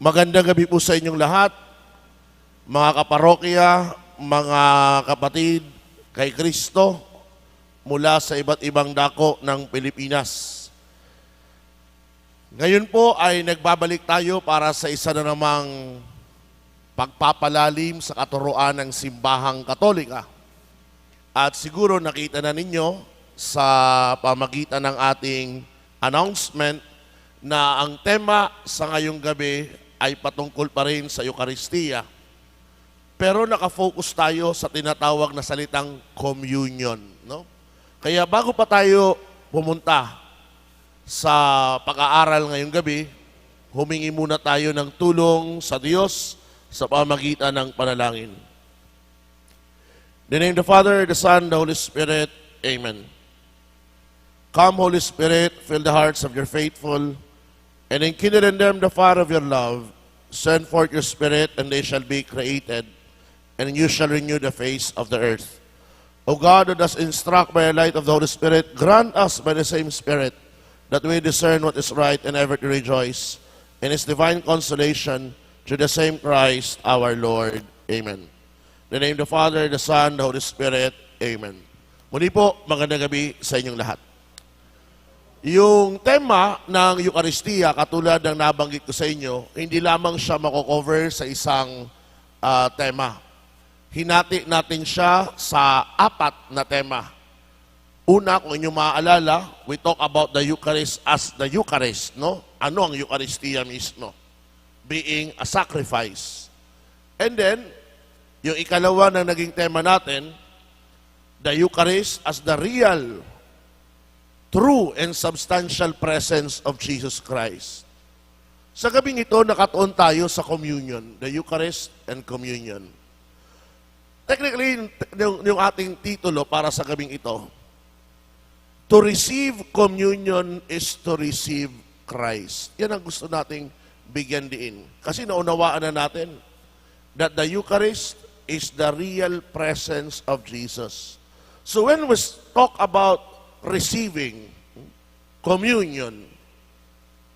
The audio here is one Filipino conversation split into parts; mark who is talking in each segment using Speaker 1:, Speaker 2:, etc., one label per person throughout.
Speaker 1: Magandang gabi po sa inyong lahat, mga kaparokya, mga kapatid kay Kristo mula sa iba't ibang dako ng Pilipinas. Ngayon po ay nagbabalik tayo para sa isa na namang pagpapalalim sa katuruan ng Simbahang Katolika. At siguro nakita na ninyo sa pamagitan ng ating announcement na ang tema sa ngayong gabi ay patungkol pa rin sa Eucharistia. Pero nakafocus tayo sa tinatawag na salitang communion. No? Kaya bago pa tayo pumunta sa pag-aaral ngayong gabi, humingi muna tayo ng tulong sa Diyos sa pamagitan ng panalangin. In the name of the Father, the Son, the Holy Spirit. Amen. Come, Holy Spirit, fill the hearts of your faithful, and enkindle in them the fire of your love. Send forth your Spirit, and they shall be created, and you shall renew the face of the earth. O God, who does instruct by the light of the Holy Spirit, grant us by the same Spirit that we discern what is right and ever to rejoice in His divine consolation through the same Christ our Lord. Amen. In the name of the Father, the Son, the Holy Spirit. Amen. Muli po, magandang gabi sa inyong lahat. Yung tema ng Eucharistia, katulad ng nabanggit ko sa inyo, hindi lamang siya mako-cover sa isang tema. Hinati natin siya sa 4 na tema. Una, kung inyong maaalala, we talk about the Eucharist as the Eucharist, no? Ano ang Eucharistia mismo? Being a sacrifice. And then, yung ikalawa na naging tema natin, the Eucharist as the real, true, and substantial presence of Jesus Christ. Sa gabing ito, nakatuon tayo sa communion, the Eucharist and communion. Technically, yung ating titulo para sa gabing ito, to receive communion is to receive Christ. Yan ang gusto nating bigyan diin. Kasi naunawaan na natin that the Eucharist is the real presence of Jesus. So when we talk about receiving communion,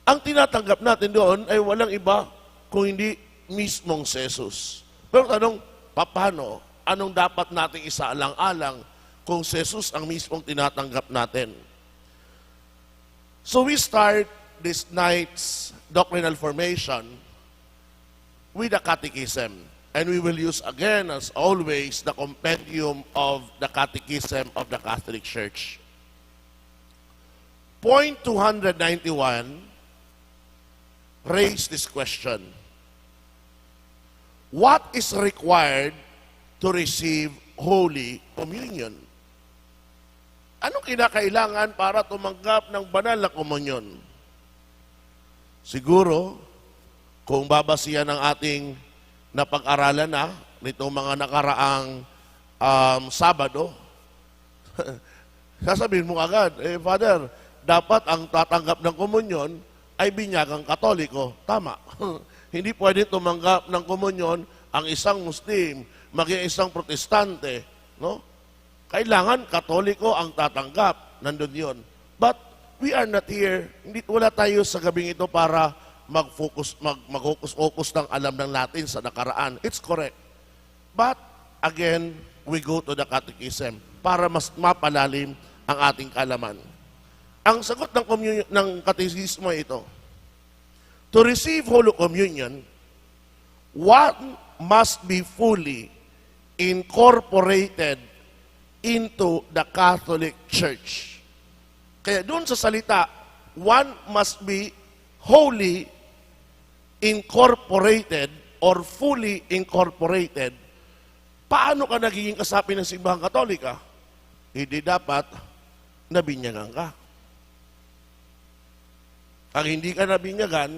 Speaker 1: ang tinatanggap natin doon ay walang iba kung hindi mismong si Jesus. Pero tanong, paano? Anong dapat nating isaalang-alang kung si Jesus ang mismong tinatanggap natin? So we start this night's doctrinal formation with a catechism. And we will use again, as always, the compendium of the Catechism of the Catholic Church. Point 291 raise this question. What is required to receive Holy Communion? Anong kinakailangan para tumanggap ng banal na komunyon? Siguro, kung babasihan ng ating napag-aralan na nitong mga nakaraang Sabado, sasabihin mo agad, Father, dapat ang tatanggap ng komunyon ay binyagang Katoliko. Tama. Hindi pwede tumanggap ng komunyon ang isang Muslim, maging isang Protestante. No? Kailangan Katoliko ang tatanggap. Nandun yun. But we are not here. Wala tayo sa gabing ito para mag-focus ng alam ng natin sa nakaraan. It's correct. But, again, we go to the catechism para mas mapalalim ang ating kaalaman. Ang sagot ng katekismo ay ito. To receive Holy Communion, one must be fully incorporated into the Catholic Church. Kaya doon sa salita, one must be wholly incorporated or fully incorporated. Paano ka nagiging kasapi ng Simbahang Katolika? Hindi dapat nabinyagan ka. Ang hindi ka nabinyagan,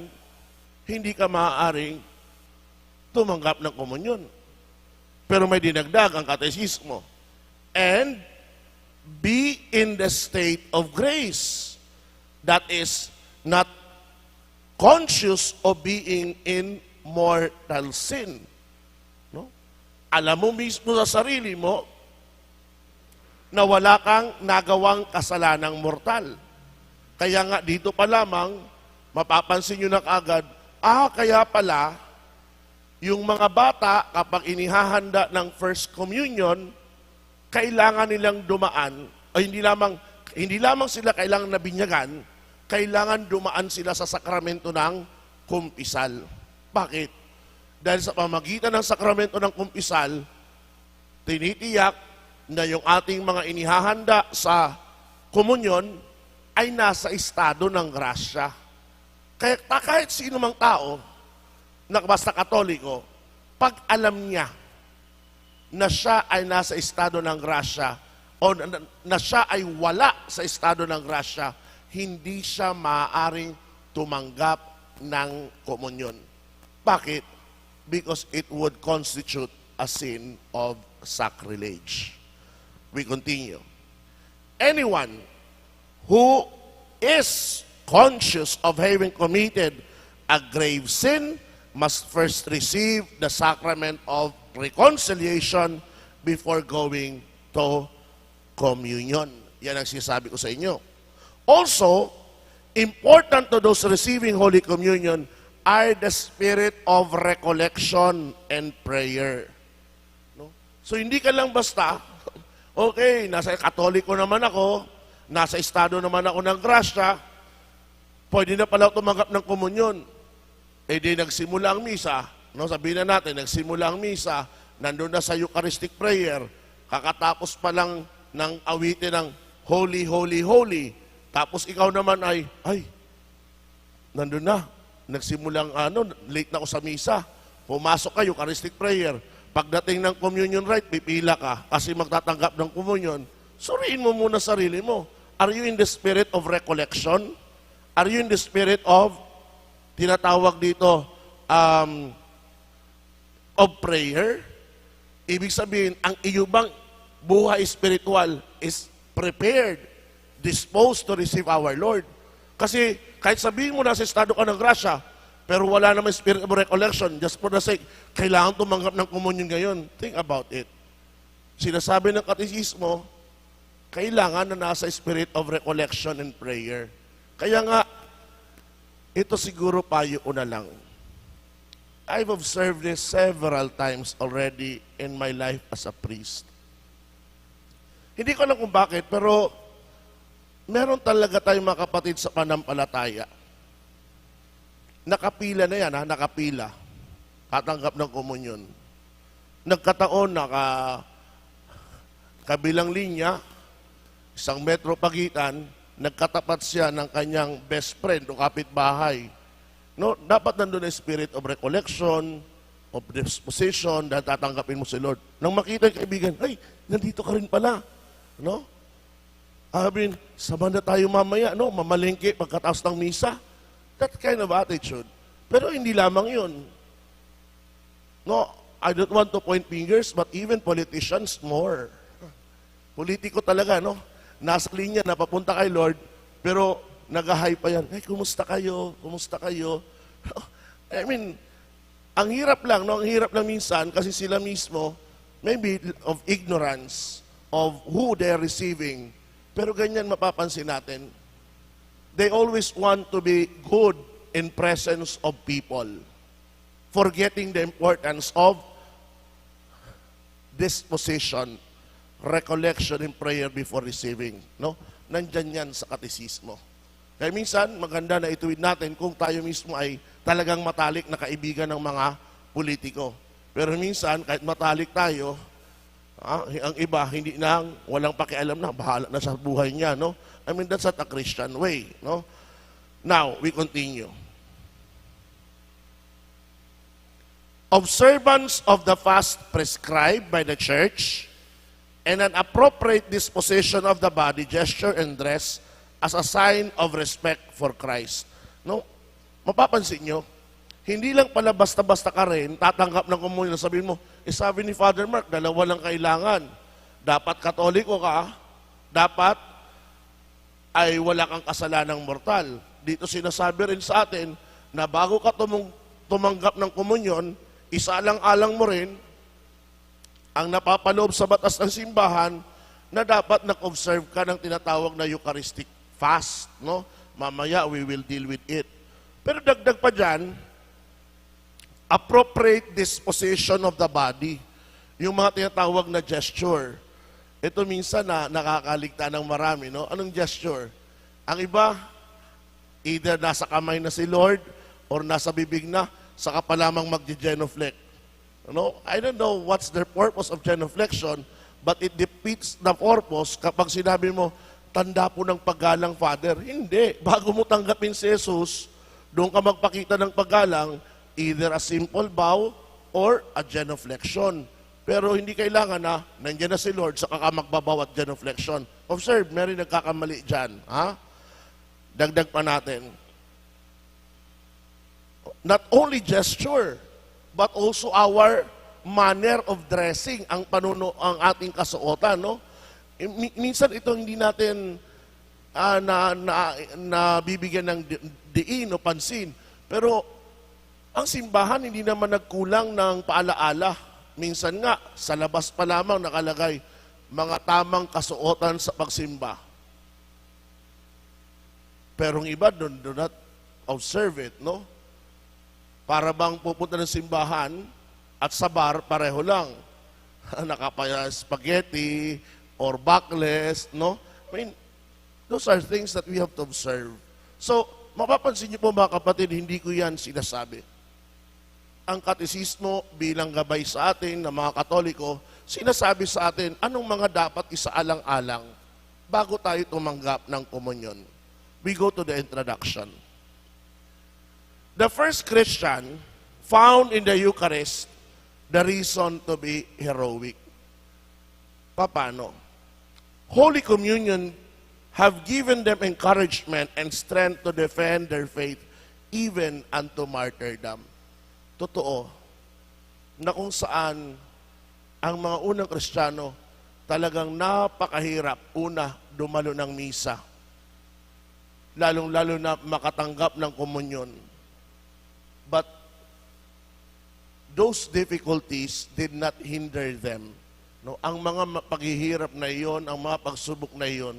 Speaker 1: hindi ka maaaring tumanggap ng komunyon. Pero may dinagdag ang katekismo. And be in the state of grace. That is, not conscious of being in mortal sin. No? Alam mo mismo sa sarili mo na wala kang nagawang kasalanang mortal. Kaya nga dito pa lamang, mapapansin nyo na kaagad, Kaya pala, yung mga bata, kapag inihahanda ng First Communion, kailangan nilang dumaan, o hindi lamang sila kailangan nabinyagan, kailangan dumaan sila sa sakramento ng kumpisal. Bakit? Dahil sa pamagitan ng sakramento ng kumpisal, tinitiyak na yung ating mga inihahanda sa komunyon ay nasa estado ng grasya. Kaya kahit sino mang tao, na basta Katoliko, pag alam niya na siya ay nasa estado ng grasya o na siya ay wala sa estado ng grasya, hindi siya maaaring tumanggap ng komunyon. Bakit? Because it would constitute a sin of sacrilege. We continue. Anyone who is conscious of having committed a grave sin must first receive the sacrament of reconciliation before going to communion. Yan ang sinasabi ko sa inyo. Also, important to those receiving Holy Communion are the spirit of recollection and prayer. No? So hindi ka lang basta, okay, nasa Katoliko naman ako, nasa estado naman ako ng grasya, pwede na pala tumanggap ng komunyon. Eh di nagsimula ang misa, no? Sabihin na natin, nagsimula ang misa, nandun na sa Eucharistic prayer, kakatapos pa lang ng awitin ng Holy, Holy, Holy. Tapos ikaw naman ay nandun na, nagsimulang late na ako sa misa, pumasok ka, Eucharistic prayer. Pagdating ng communion rite, pipila ka kasi magtatanggap ng communion. Suriin mo muna sarili mo. Are you in the spirit of recollection? Are you in the spirit of, tinatawag dito, of prayer? Ibig sabihin, ang iyo bang buhay spiritual is prepared, disposed to receive our Lord? Kasi kahit sabihin mo nasa estado ka ng grasya, pero wala naman spirit of recollection, just for the sake, kailangan tumanggap ng komunyon ngayon. Think about it. Sinasabi ng katekismo, kailangan na nasa spirit of recollection and prayer. Kaya nga, ito siguro payo ko na lang. I've observed this several times already in my life as a priest. Hindi ko alam kung bakit, pero meron talaga tayong mga kapatid sa panampalataya. Nakapila na yan, nakapila. Tatanggap ng komunyon. Nagkataon, kabilang linya, 1 metro pagitan, nagkatapat siya ng kanyang best friend o kapitbahay. No, dapat nandun ang spirit of recollection, of disposition, dahil tatanggapin mo si Lord. Nang makita yung kaibigan, ay, nandito ka rin pala. No? Sabihin, sama na tayo mamaya, no? Mamalengke pagkatapos ng misa. That kind of attitude. Pero hindi lamang yun. No, I don't want to point fingers, but even politicians more. Politiko talaga, no? Nasa linya, napapunta kay Lord, pero nag-hi pa yan. Hey, kumusta kayo? Kumusta kayo? I mean, ang hirap lang, no? Ang hirap lang minsan kasi sila mismo, maybe of ignorance of who they're receiving. Pero ganyan mapapansin natin. They always want to be good in presence of people, forgetting the importance of disposition, recollection and prayer before receiving. No? Nandyan yan sa katekismo. Kaya minsan, maganda na ituwid natin kung tayo mismo ay talagang matalik na kaibigan ng mga politiko. Pero minsan, kahit matalik tayo, ang iba, hindi na, walang pakialam na, bahala na sa buhay niya. No? I mean, that's not a Christian way. No? Now, we continue. Observance of the fast prescribed by the church and an appropriate disposition of the body, gesture, and dress as a sign of respect for Christ. No? Mapapansin nyo, hindi lang pala basta-basta ka rin, tatanggap ng komunyon, sabihin mo, sabi ni Father Mark, dalawa lang kailangan. Dapat Katoliko ka, dapat ay wala kang kasalanang mortal. Dito sinasabi rin sa atin na bago ka tumanggap ng komunyon, isalang-alang mo rin ang napapaloob sa batas ng simbahan na dapat nag-observe ka ng tinatawag na Eucharistic fast. No? Mamaya, we will deal with it. Pero dagdag pa dyan, appropriate disposition of the body. Yung mga tinatawag na gesture. Ito minsan na nakakaligta ng marami, no? Anong gesture? Ang iba, either nasa kamay na si Lord or nasa bibig na, saka pa lamang mag-genuflect. No? I don't know what's the purpose of genuflection, but it defeats the purpose kapag sinabi mo, tanda po ng paggalang, Father. Hindi. Bago mo tanggapin si Jesus, doon ka magpakita ng paggalang, either a simple bow or a genuflection. Pero hindi kailangan na nandiyan na si Lord saka ka magbabaw at genuflection. Observe, meron nagkakamali dyan. Ha? Dagdag pa natin. Not only gesture, but also our manner of dressing, ang ating kasuotan, no? Minsan ito hindi natin nabibigyan ng diin o pansin. Pero ang simbahan hindi naman nagkulang ng paalaala. Minsan nga, sa labas pa lamang nakalagay, mga tamang kasuotan sa pagsimba. Pero ang iba do not observe it, no? Para bang pupunta ng simbahan at sa bar, pareho lang. Nakapaya spaghetti or backless, no? I mean, those are things that we have to observe. So, mapapansin niyo po mga kapatid, hindi ko yan sinasabi. Ang katekismo bilang gabay sa atin na mga Katoliko, sinasabi sa atin anong mga dapat isaalang-alang bago tayo tumanggap ng komunyon. We go to the introduction. The first Christian found in the Eucharist the reason to be heroic. Paano? Holy Communion have given them encouragement and strength to defend their faith even unto martyrdom. Totoo, na kung saan ang mga unang Kristiyano talagang napakahirap, una, dumalo ng misa. Lalong-lalo na makatanggap ng komunyon. But those difficulties did not hinder them. No, ang mga paghihirap na iyon, ang mga pagsubok na iyon,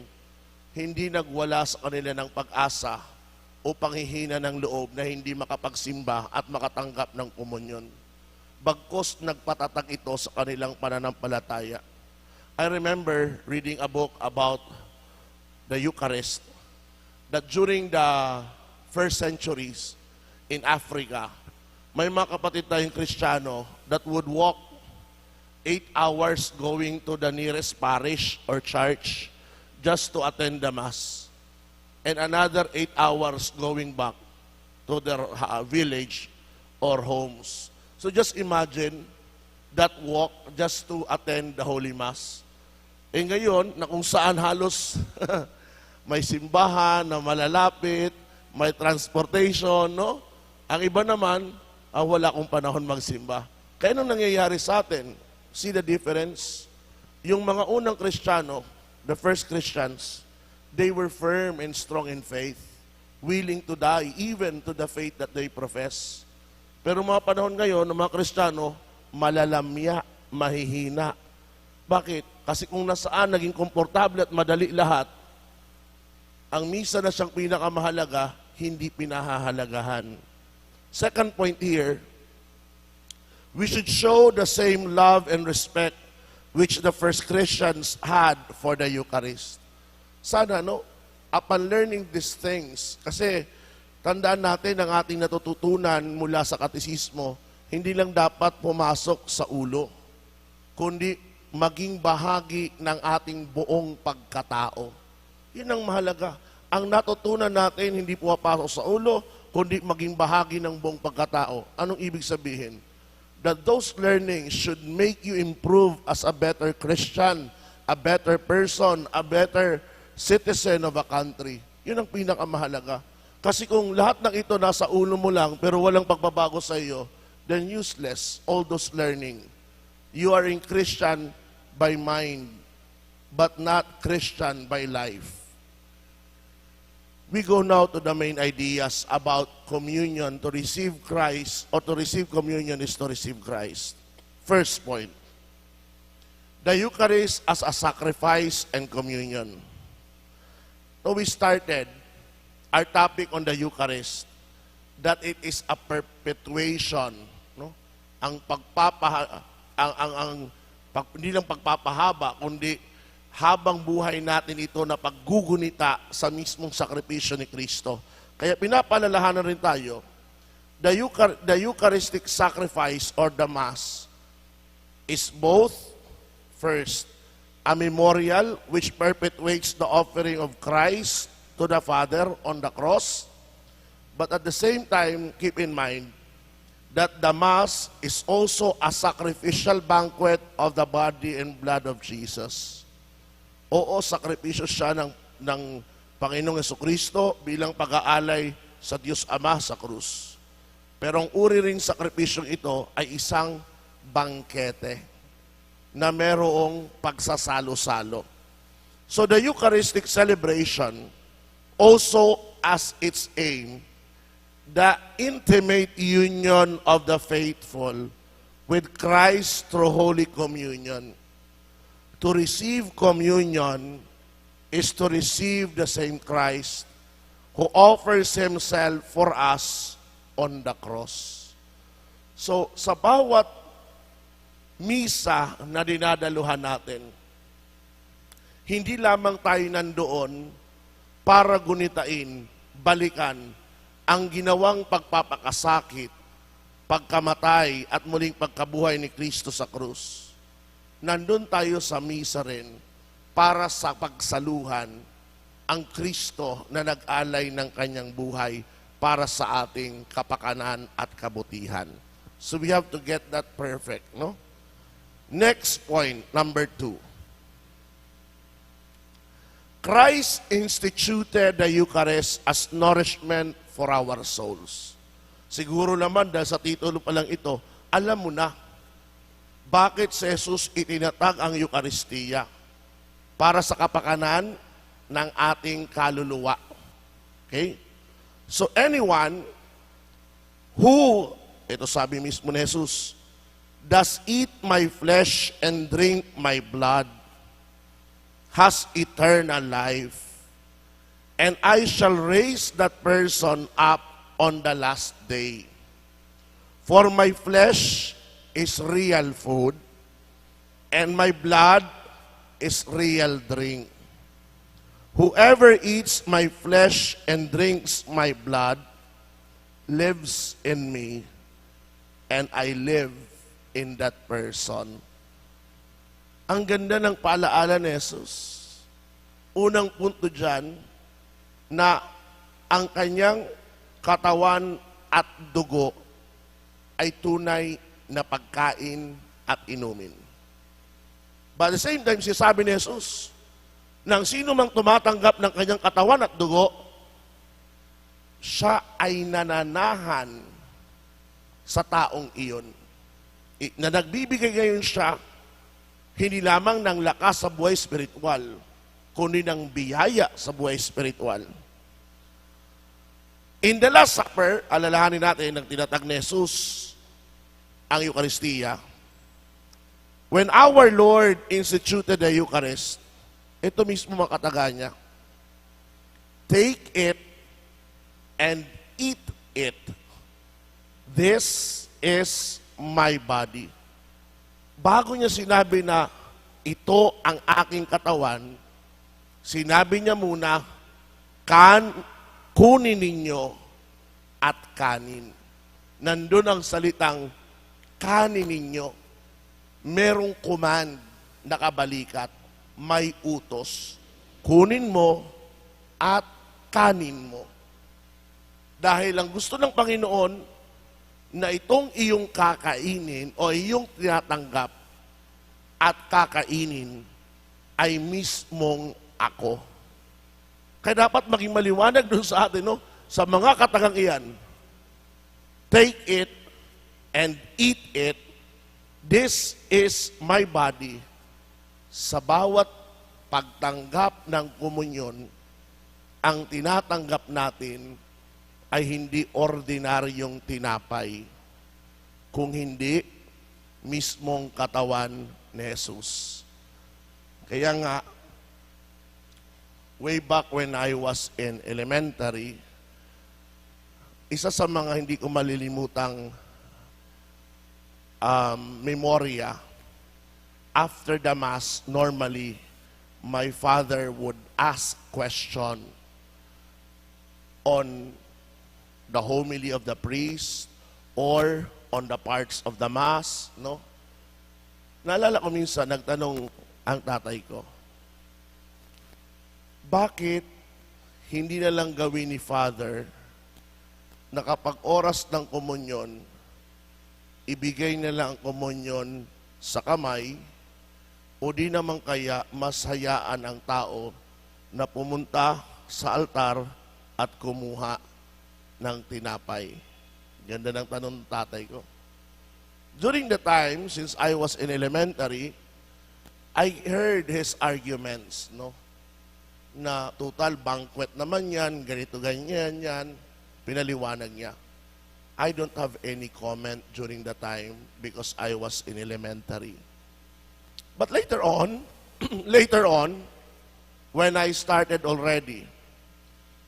Speaker 1: hindi nagwala sa kanila ng pag-asa o panghihina ng loob na hindi makapagsimba at makatanggap ng komunyon. Bagkus nagpatatag ito sa kanilang pananampalataya. I remember reading a book about the Eucharist that during the first centuries in Africa, may mga kapatid tayong Kristiyano that would walk 8 hours going to the nearest parish or church just to attend the Mass. And another 8 hours going back to their village or homes. So just imagine that walk just to attend the Holy Mass. Eh ngayon, na kung saan halos may simbahan na malalapit, may transportation, no? Ang iba naman, wala akong panahon magsimba. Kaya nung nangyayari sa atin, see the difference? Yung mga unang Kristiyano, the first Christians, they were firm and strong in faith, willing to die even to the faith that they profess. Pero mga panahon ngayon, ng mga Kristiyano, malalamya, mahihina. Bakit? Kasi kung nasaan naging komportable at madali lahat, ang misa na siyang pinakamahalaga, hindi pinahahalagahan. Second point here, we should show the same love and respect which the first Christians had for the Eucharist. Sana, no, upon learning these things, kasi tandaan natin ang ating natututunan mula sa katekismo, hindi lang dapat pumasok sa ulo, kundi maging bahagi ng ating buong pagkatao. Yun ang mahalaga. Ang natutunan natin hindi pumapasok sa ulo, kundi maging bahagi ng buong pagkatao. Anong ibig sabihin? That those learnings should make you improve as a better Christian, a better person, a better citizen of a country. Yun ang pinakamahalaga. Kasi kung lahat ng ito nasa ulo mo lang pero walang pagbabago sa iyo, then useless all those learning. You are in Christian by mind, but not Christian by life. We go now to the main ideas about communion. To receive Christ or to receive communion is to receive Christ. First point, the Eucharist as a sacrifice and communion. So we started our topic on the Eucharist, that it is a perpetuation. No? ang hindi lang pagpapahaba, kundi habang buhay natin ito na paggugunita sa mismong sakripisyo ni Kristo. Kaya pinapalalahanan rin tayo, the Eucharistic sacrifice or the Mass is both, first, a memorial which perpetuates the offering of Christ to the Father on the cross, but at the same time, keep in mind that the Mass is also a sacrificial banquet of the body and blood of Jesus. Oo, sakripisyo siya ng Panginoong Jesucristo bilang pag-aalay sa Diyos Ama sa krus. Pero ang uri ring sakripisyong ito ay isang bangkete na merong pagsasalo-salo. So the Eucharistic celebration also as its aim the intimate union of the faithful with Christ through Holy Communion. To receive communion is to receive the same Christ who offers Himself for us on the cross. So, sa bawat misa na dinadaluhan natin, hindi lamang tayo nandoon para gunitain, balikan, ang ginawang pagpapakasakit, pagkamatay at muling pagkabuhay ni Kristo sa krus. Nandun tayo sa misa rin para sa pagsaluhan ang Kristo na nag-alay ng kanyang buhay para sa ating kapakanan at kabutihan. So we have to get that perfect, no? Next point, number 2. Christ instituted the Eucharist as nourishment for our souls. Siguro naman dahil sa titulo pa lang ito, alam mo na bakit si Jesus itinatag ang Eucharistia para sa kapakanan ng ating kaluluwa. Okay? So anyone who, ito sabi mismo ni Jesus, does eat my flesh and drink my blood has eternal life, and I shall raise that person up on the last day. For my flesh is real food, and my blood is real drink. Whoever eats my flesh and drinks my blood lives in me, and I live in that person. Ang ganda ng paalaala ni Jesus. Unang punto dyan, na ang kanyang katawan at dugo ay tunay na pagkain at inumin. But at the same time, sinasabi ni Jesus, nang sino mang tumatanggap ng kanyang katawan at dugo, siya ay nananahan sa taong iyon. Na nagbibigay ngayon siya, hindi lamang ng lakas sa buhay spiritual, kundi ng biyaya sa buhay spiritual. In the Last Supper, alalahanin natin ng tinatag ni Jesus ang Eucharistia. When our Lord instituted the Eucharist, ito mismo makataga niya, take it and eat it. This is my body. Bago niya sinabi na ito ang aking katawan, sinabi niya muna, kunin ninyo at kanin. Nandun ang salitang kanin ninyo. Merong command na kabalikat. May utos. Kunin mo at kanin mo. Dahil ang gusto ng Panginoon na itong iyong kakainin o iyong tinatanggap at kakainin ay mismong ako. Kaya dapat maging maliwanag doon sa atin, no? Sa mga katagang iyan, take it and eat it. This is my body. Sa bawat pagtanggap ng komunyon, ang tinatanggap natin ay hindi ordinaryong tinapay, kung hindi mismong katawan ni Jesus. Kaya nga, way back when I was in elementary, isa sa mga hindi ko malilimutang memorya, after the Mass, normally, my father would ask question on the homily of the priest or on the parts of the Mass, no? Naalala ko minsan, nagtanong ang tatay ko, bakit hindi na lang gawin ni Father na kapag oras ng komunyon, ibigay na lang ang komunyon sa kamay, o di naman kaya mas hayaan ang tao na pumunta sa altar at kumuha ng tinapay. Ganda ng tanong ng tatay ko. During the time, since I was in elementary, I heard his arguments, no? Na total banquet naman yan, ganito ganyan yan, pinaliwanag niya. I don't have any comment during the time because I was in elementary. But later on, when I started already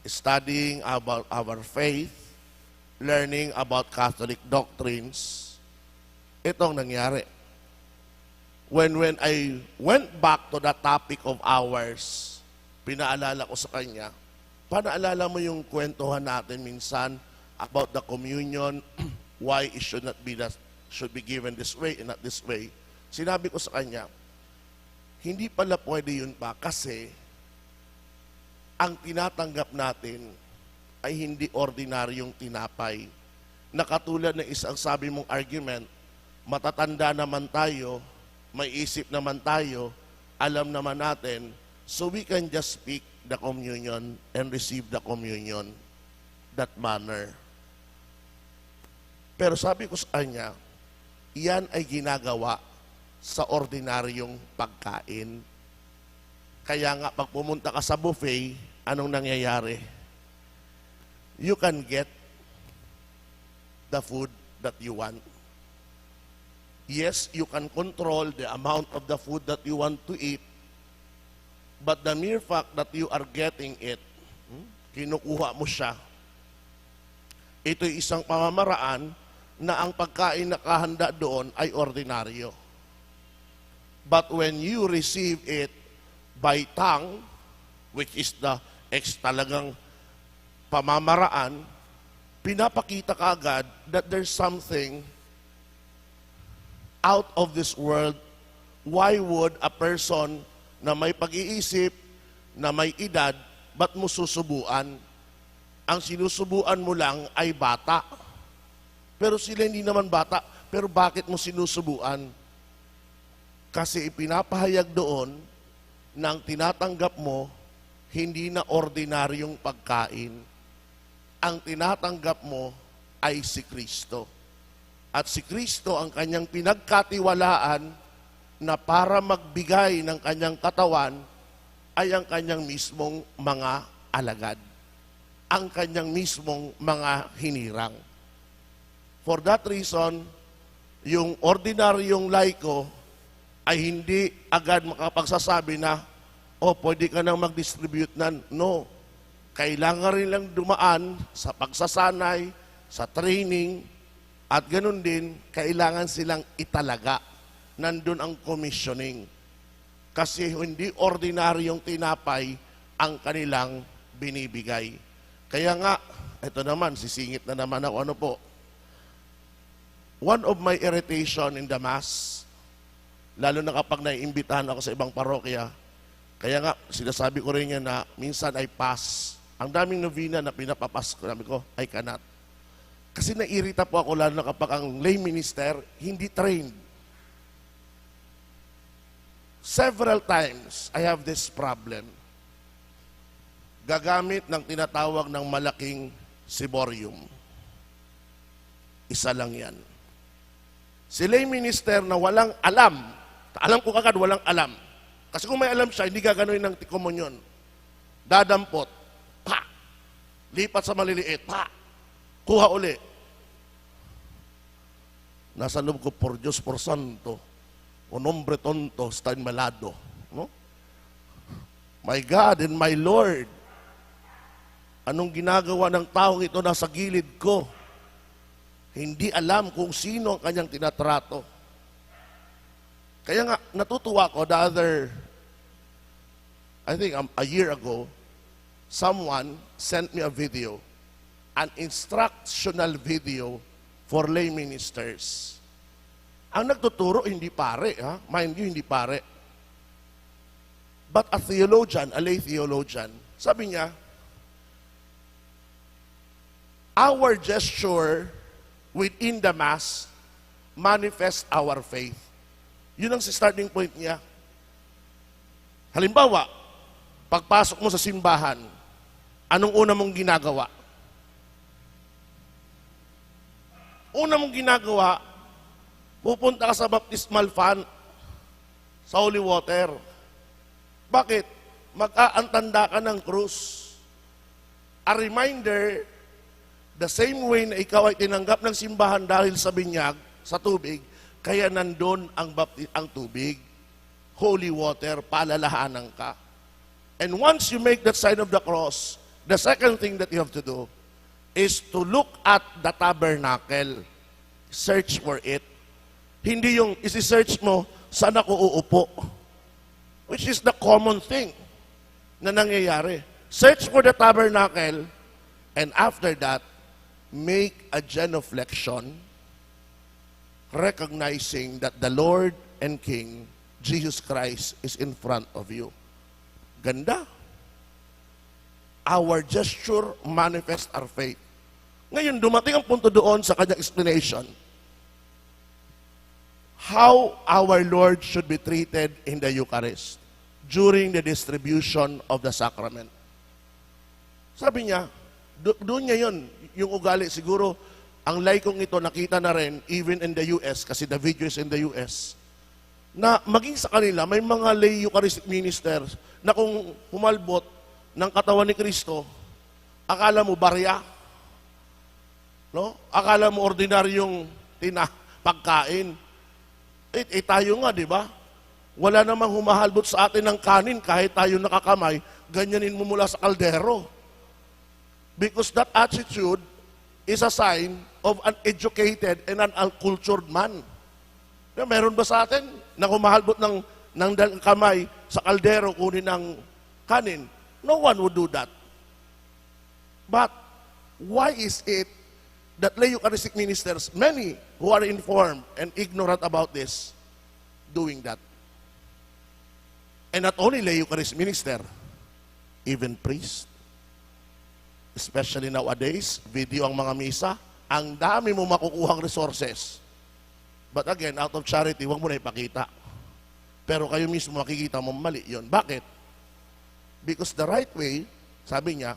Speaker 1: studying about our faith, learning about Catholic doctrines, itong nangyari. When I went back to the topic of ours, pinaalala ko sa kanya, panaalala mo yung kwentuhan natin minsan about the communion, why it should be given this way and not this way. Sinabi ko sa kanya, hindi pala pwede yun pa kasi ang tinatanggap natin ay hindi ordinaryong tinapay. Na katulad ng isang sabi mong argument, matatanda naman tayo, may isip naman tayo, alam naman natin, so we can just speak the communion and receive the communion that manner. Pero sabi ko sa kanya, iyan ay ginagawa sa ordinaryong pagkain. Kaya nga, pag pumunta ka sa buffet, anong nangyayari? You can get the food that you want. Yes, you can control the amount of the food that you want to eat, but the mere fact that you are getting it, kinukuha mo siya, ito'y isang pamamaraan na ang pagkain na kahanda doon ay ordinaryo. But when you receive it by tongue, which is the talagang pamamaraan, pinapakita ka agad that there's something out of this world. Why would a person na may pag-iisip, na may edad, ba't mo susubuan? Ang sinusubuan mo lang ay bata. Pero sila hindi naman bata. Pero bakit mo sinusubuan? Kasi ipinapahayag doon na ang tinatanggap mo, hindi na ordinaryong pagkain. Ang tinatanggap mo ay si Kristo. At si Kristo ang kanyang pinagkatiwalaan na para magbigay ng kanyang katawan ay ang kanyang mismong mga alagad. Ang kanyang mismong mga hinirang. For that reason, yung ordinaryong laiko ay hindi agad makapagsasabi na, oh, pwede ka nang mag-distribute na. No. Kailangan rin lang dumaan sa pagsasanay, sa training, at ganun din, kailangan silang italaga. Nandun ang commissioning. Kasi hindi ordinaryong tinapay ang kanilang binibigay. Kaya nga, ito naman, sisingit na naman ako. Ano po? One of my irritation in the Mass, lalo na kapag naiimbitahan ako sa ibang parokya, kaya nga, sinasabi ko rin yan na minsan ay pass. Ang daming novena na pinapapas ko, sabi ko, I cannot. Kasi nairita po ako lalo na kapag ang lay minister hindi trained. Several times, I have this problem. Gagamit ng tinatawag ng malaking siborium. Isa lang yan. Si lay minister na walang alam ko kagad walang alam. Kasi kung may alam siya, hindi gaganoin ng komunyon. Dadampot, pa! Lipat sa maliliit, pa! Kuha uli. Nasa loob ko, por Diyos, por Santo, o nombre tonto, está malado. No? My God and my Lord, anong ginagawa ng taong ito nasa gilid ko? Hindi alam kung sino ang kanyang tinatrato. Kaya nga, natutuwa ko I think a year ago, someone sent me a video, an instructional video for lay ministers. Ang nagtuturo, hindi pare, ha? Mind you, hindi pare. But a theologian, a lay theologian, sabi niya, our gesture within the Mass manifests our faith. Yun ang starting point niya. Halimbawa, pagpasok mo sa simbahan, anong una mong ginagawa? Una mong ginagawa, pupunta ka sa baptismal font, sa holy water. Bakit? Mag-aantanda ka ng krus. A reminder, the same way na ikaw ay tinanggap ng simbahan dahil sa binyag, sa tubig, kaya nandun ang tubig. Holy water, palalahanan ka. And once you make that sign of the cross, the second thing that you have to do is to look at the tabernacle. Search for it. Hindi yung isi-search mo, saan ako uupo? Which is the common thing na nangyayari. Search for the tabernacle, and after that, make a genuflection, recognizing that the Lord and King, Jesus Christ, is in front of you. Ganda. Our gesture manifests our faith. Ngayon, dumating ang punto doon sa kanyang explanation. How our Lord should be treated in the Eucharist during the distribution of the sacrament. Sabi niya, doon niya yun, yung ugali. Siguro, ang laikong ito nakita na rin, even in the US, kasi the video is in the US, na maging sa kanila, may mga lay Eucharistic ministers na kung humalbot ng katawan ni Kristo, akala mo barya, no? Akala mo ordinaryong pagkain. Tayo nga, di ba? Wala namang humahalbot sa atin ng kanin kahit tayo nakakamay, ganyanin mo mula sa kaldero. Because that attitude is a sign of an educated and an uncultured man. Meron ba sa atin na humahalbot ng kamay sa kaldero kunin ng kanin? No one would do that. But why is it that lay Eucharistic ministers, many who are informed and ignorant about this, doing that? And not only lay Eucharistic minister, even priest. Especially nowadays, video ang mga misa, ang dami mo makukuhang resources. But again, out of charity, huwag mo na ipakita. Pero kayo mismo makikita mo mali yun. Bakit? Because the right way, sabi niya,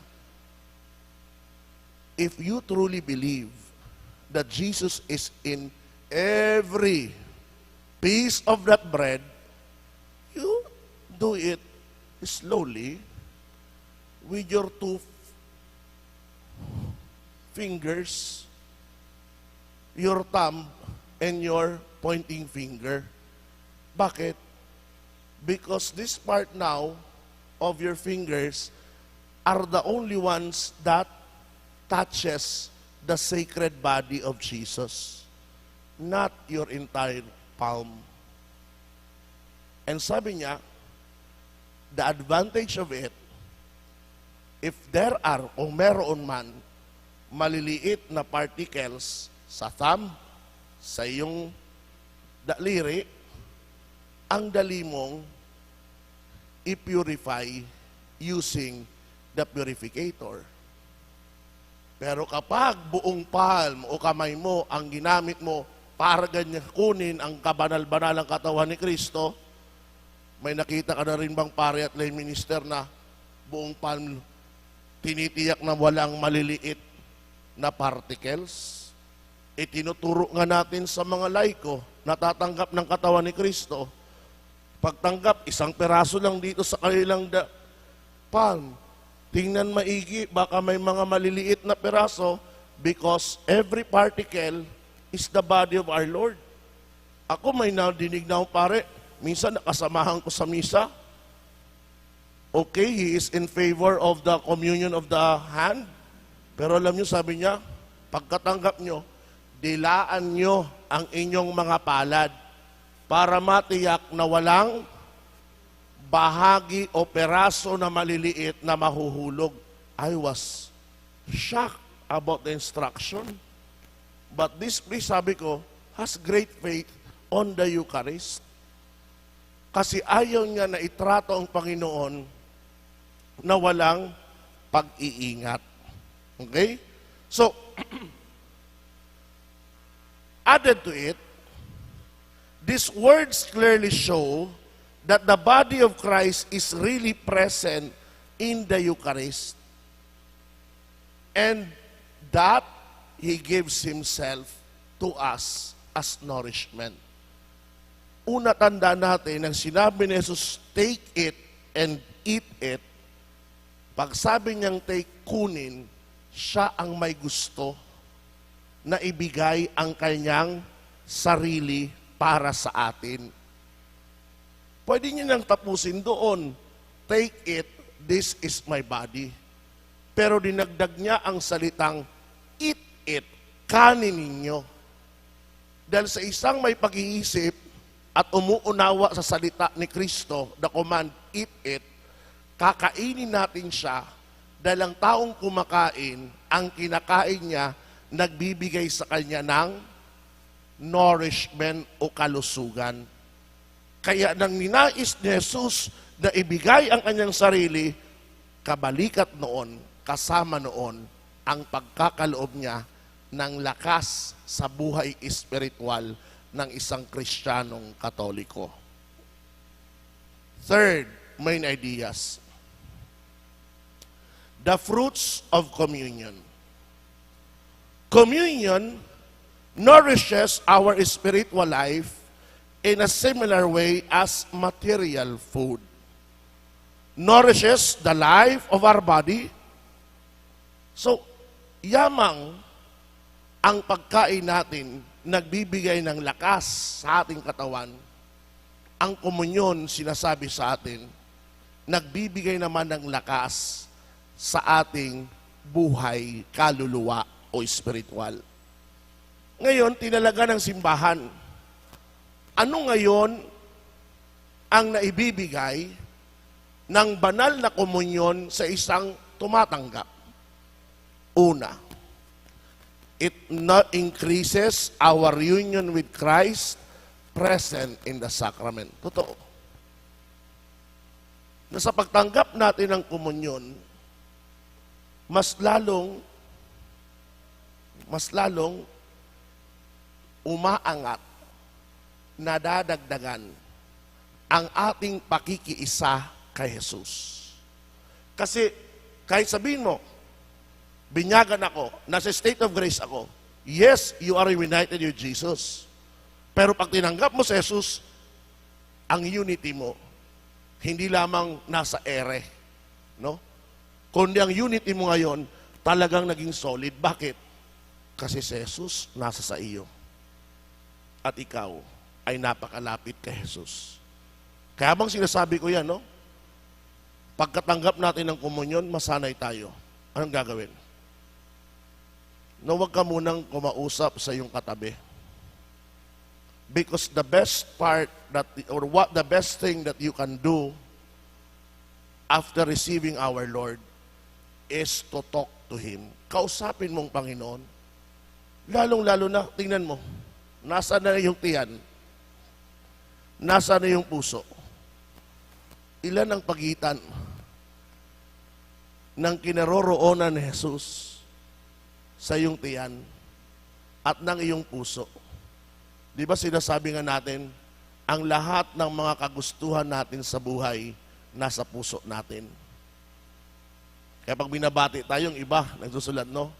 Speaker 1: if you truly believe that Jesus is in every piece of that bread, you do it slowly with your two fingers, your thumb, and your pointing finger. Bakit? Because this part now of your fingers are the only ones that touches the sacred body of Jesus, not your entire palm. And sabi niya, the advantage of it, if there are o meron man maliliit na particles sa thumb, sa iyong daliri, ang dali mong i-purify using the purificator. Pero kapag buong palm o kamay mo ang ginamit mo para ganyan kunin ang kabanal-banalang katawan ni Kristo, may nakita ka na rin bang pare at lay minister na buong palm tinitiyak na walang maliliit na particles? Itinuturo nga natin sa mga laiko na tatanggap ng katawan ni Kristo, pagtanggap, isang peraso lang dito sa kanilang palm. Tingnan maigi, baka may mga maliliit na peraso because every particle is the body of our Lord. Ako may nadinig na pare, minsan nakasamahan ko sa misa. Okay, he is in favor of the communion of the hand. Pero alam nyo, sabi niya, pagkatanggap nyo, dilaan nyo ang inyong mga palad para matiyak na walang bahagi o peraso na maliliit na mahuhulog. I was shocked about the instruction. But this priest, sabi ko, has great faith on the Eucharist. Kasi ayaw niya na itrato ang Panginoon na walang pag-iingat. Okay? So, added to it, these words clearly show that the body of Christ is really present in the Eucharist. And that He gives Himself to us as nourishment. Una, tanda natin, nang sinabi ni Jesus, take it and eat it, pag sabi niyang take, kunin, siya ang may gusto na ibigay ang kanyang sarili para sa atin. Pwede niyo nang tapusin doon, take it, this is my body. Pero dinagdag niya ang salitang, eat it, kanin ninyo. Dahil sa isang may pag-iisip at umuunawa sa salita ni Kristo, the command, eat it, kakainin natin siya dahil ang taong kumakain, ang kinakain niya, nagbibigay sa kanya ng nourishment o kalusugan. Kaya nang ninais ni Jesus na ibigay ang kanyang sarili, kabalikat noon, kasama noon, ang pagkakaloob niya ng lakas sa buhay espiritual ng isang Kristiyanong Katoliko. Third, main ideas. The fruits of communion. Communion nourishes our spiritual life in a similar way as material food. Nourishes the life of our body. So, yamang ang pagkain natin nagbibigay ng lakas sa ating katawan. Ang komunyon, sinasabi sa atin, nagbibigay naman ng lakas sa ating buhay, kaluluwa o spiritual. Ngayon, tinalaga ng simbahan. Ano ngayon ang naibibigay ng banal na komunyon sa isang tumatanggap? Una, it not increases our union with Christ present in the sacrament. Totoo. Na sa pagtanggap natin ng komunyon, mas lalong umaangat, nadadagdagan ang ating pakikiisa kay Jesus. Kasi kahit sabihin mo, binyagan ako, nasa state of grace ako, yes, you are united with Jesus. Pero pag tinanggap mo si Jesus, ang unity mo, hindi lamang nasa ere, no? Kundi ang unity mo ngayon, talagang naging solid. Bakit? Kasi si Jesus nasa sa iyo. At ikaw ay napakalapit kay Jesus. Kaya bang sinasabi ko yan, no? Pagkatanggap natin ng komunyon, masanay tayo. Anong gagawin? No, huwag ka munang kumausap sa iyong katabi. Because the best part the best thing that you can do after receiving our Lord is to talk to Him. Kausapin mong Panginoon. Lalong-lalo na, tingnan mo, nasa na yung tiyan? Nasa na yung puso? Ilan ang pagitan ng kinaroroonan ni Jesus sa iyong tiyan at ng iyong puso? Di ba sinasabi nga natin, ang lahat ng mga kagustuhan natin sa buhay, nasa puso natin. Kaya pag binabati tayong iba, nagsusulat, no?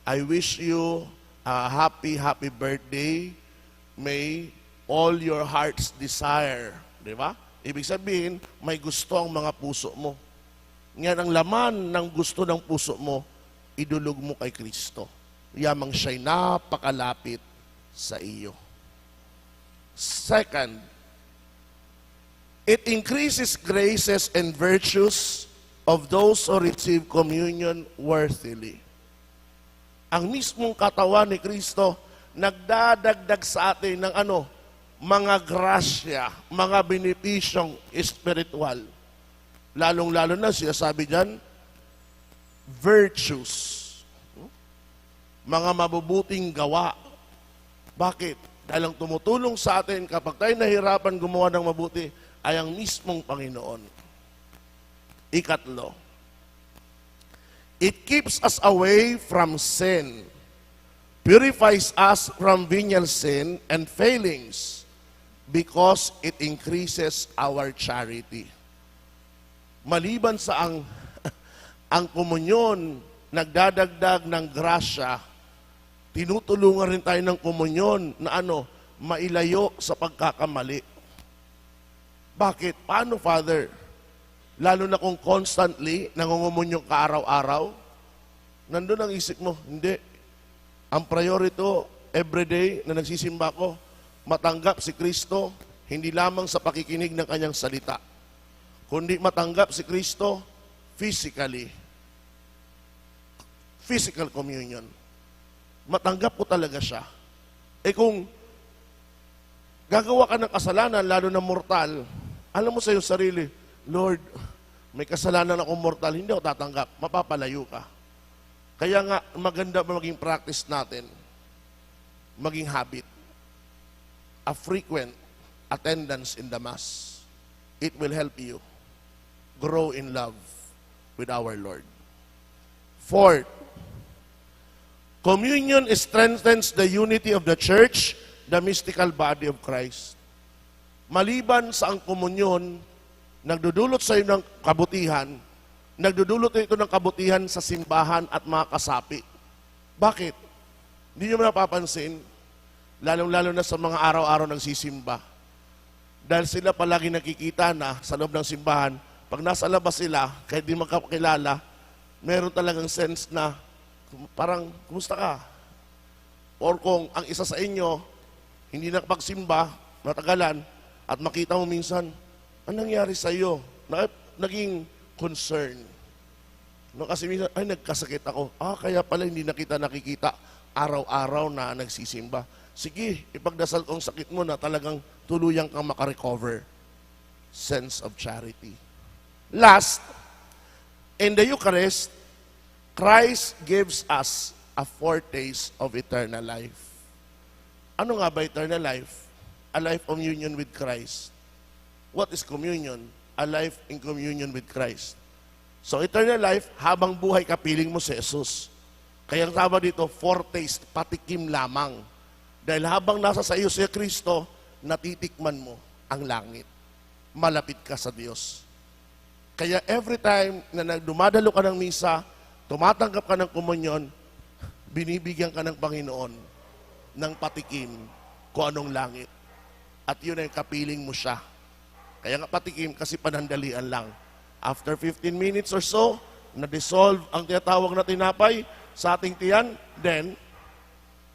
Speaker 1: I wish you a happy, happy birthday. May all your heart's desire. Di ba? Ibig sabihin, may gusto ang mga puso mo. Ngayon, ang laman ng gusto ng puso mo, idulog mo kay Kristo. Yamang siya'y napakalapit sa iyo. Second, it increases graces and virtues of those who receive communion worthily. Ang mismong katawan ni Kristo, nagdadagdag sa atin ng ano, mga grasya, mga benepisyong espiritual. Lalong-lalo na siya sabi diyan, virtues. Mga mabubuting gawa. Bakit? Dahil ang tumutulong sa atin kapag tayo nahirapan gumawa ng mabuti ay ang mismong Panginoon. Ikatlo, it keeps us away from sin, purifies us from venial sin and failings, because it increases our charity. Maliban sa ang komunyon, nagdadagdag ng grasya, tinutulungan rin tayo ng komunyon na ano, mailayo sa pagkakamali. Bakit? Paano, Father? Lalo na kung constantly nangungumunyo ka araw-araw, nandun ang isip mo, hindi. Ang priority everyday na nagsisimba ko, matanggap si Kristo, hindi lamang sa pakikinig ng kanyang salita, kundi matanggap si Kristo physically. Physical communion. Matanggap ko talaga siya. Kung gagawa ka ng kasalanan, lalo na mortal, alam mo sa iyong sarili, Lord, may kasalanan akong mortal, hindi ako tatanggap, mapapalayo ka. Kaya nga, maganda maging practice natin, maging habit, a frequent attendance in the Mass. It will help you grow in love with our Lord. Fourth, communion strengthens the unity of the church, the mystical body of Christ. Maliban sa ang komunyon, nagdudulot sa iyo ng kabutihan, nagdudulot ito ng kabutihan sa simbahan at mga kasapi. Bakit? Hindi nyo napapansin, lalong-lalo na sa mga araw-araw nagsisimba. Dahil sila palagi nakikita na sa loob ng simbahan, pag nasa labas sila, kahit di magkakilala, meron talagang sense na parang, kumusta ka? Or kung ang isa sa inyo, hindi nakapagsimba, matagalan, at makita mo minsan, anong nangyari sa iyo? Naging concern. No, kasi minsan, ay, nagkasakit ako. Kaya pala hindi na kita nakikita araw-araw na nagsisimba. Sige, ipagdasal kong sakit mo na talagang tuluyang kang makarecover. Sense of charity. Last, in the Eucharist, Christ gives us a foretaste of eternal life. Ano nga ba eternal life? A life of union with Christ. What is communion? A life in communion with Christ. So eternal life, habang buhay ka, piling mo si Jesus. Kaya ang tawag dito, foretaste, patikim lamang. Dahil habang nasa sa iyo si Kristo, natitikman mo ang langit. Malapit ka sa Diyos. Kaya every time na dumadalo ka ng misa, tumatanggap ka ng komunyon, binibigyan ka ng Panginoon ng patikim kung anong langit. At yun ay kapiling mo siya. Kaya nga patikim kasi panandalian lang. After 15 minutes or so, na-dissolve ang tinatawag na tinapay sa ating tiyan, then,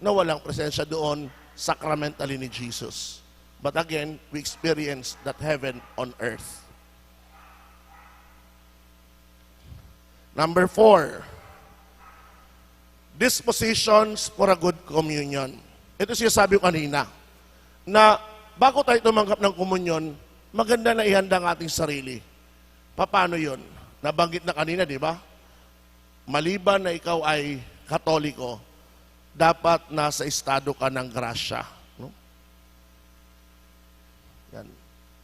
Speaker 1: nawalang presensya doon sacramentally ni Jesus. But again, we experience that heaven on earth. Number 4, dispositions for a good communion. Ito siya sabi ko kanina, na bago tayo tumanggap ng komunyon, maganda na ihanda ang ating sarili. Paano yun? Nabanggit na kanina, di ba? Maliban na ikaw ay Katoliko, dapat nasa estado ka ng grasya. No? Yan.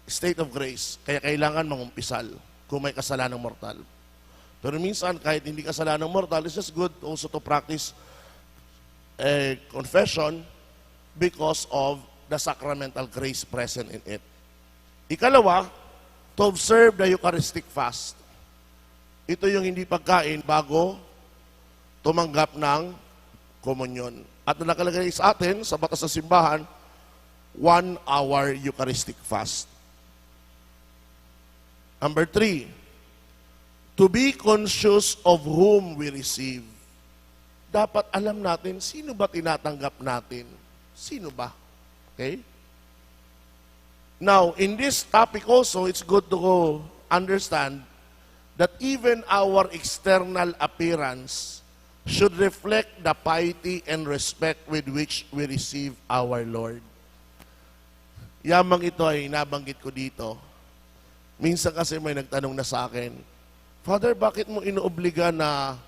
Speaker 1: State of grace. Kaya kailangan mangumpisal kung may kasalanang mortal. Pero minsan, kahit hindi kasalanang mortal, it's just good also to practice a confession because of the sacramental grace present in it. Ikalawa, to observe the Eucharistic fast. Ito yung hindi pagkain bago tumanggap ng komunyon. At nakalagay sa atin, sa batas ng simbahan, 1 hour Eucharistic fast. Number 3, to be conscious of whom we receive. Dapat alam natin, sino ba tinatanggap natin? Sino ba? Okay? Now, in this topic also, it's good to understand that even our external appearance should reflect the piety and respect with which we receive our Lord. Yamang ito ay nabanggit ko dito. Minsan kasi may nagtanong na sa akin, Father, bakit mo inuobliga na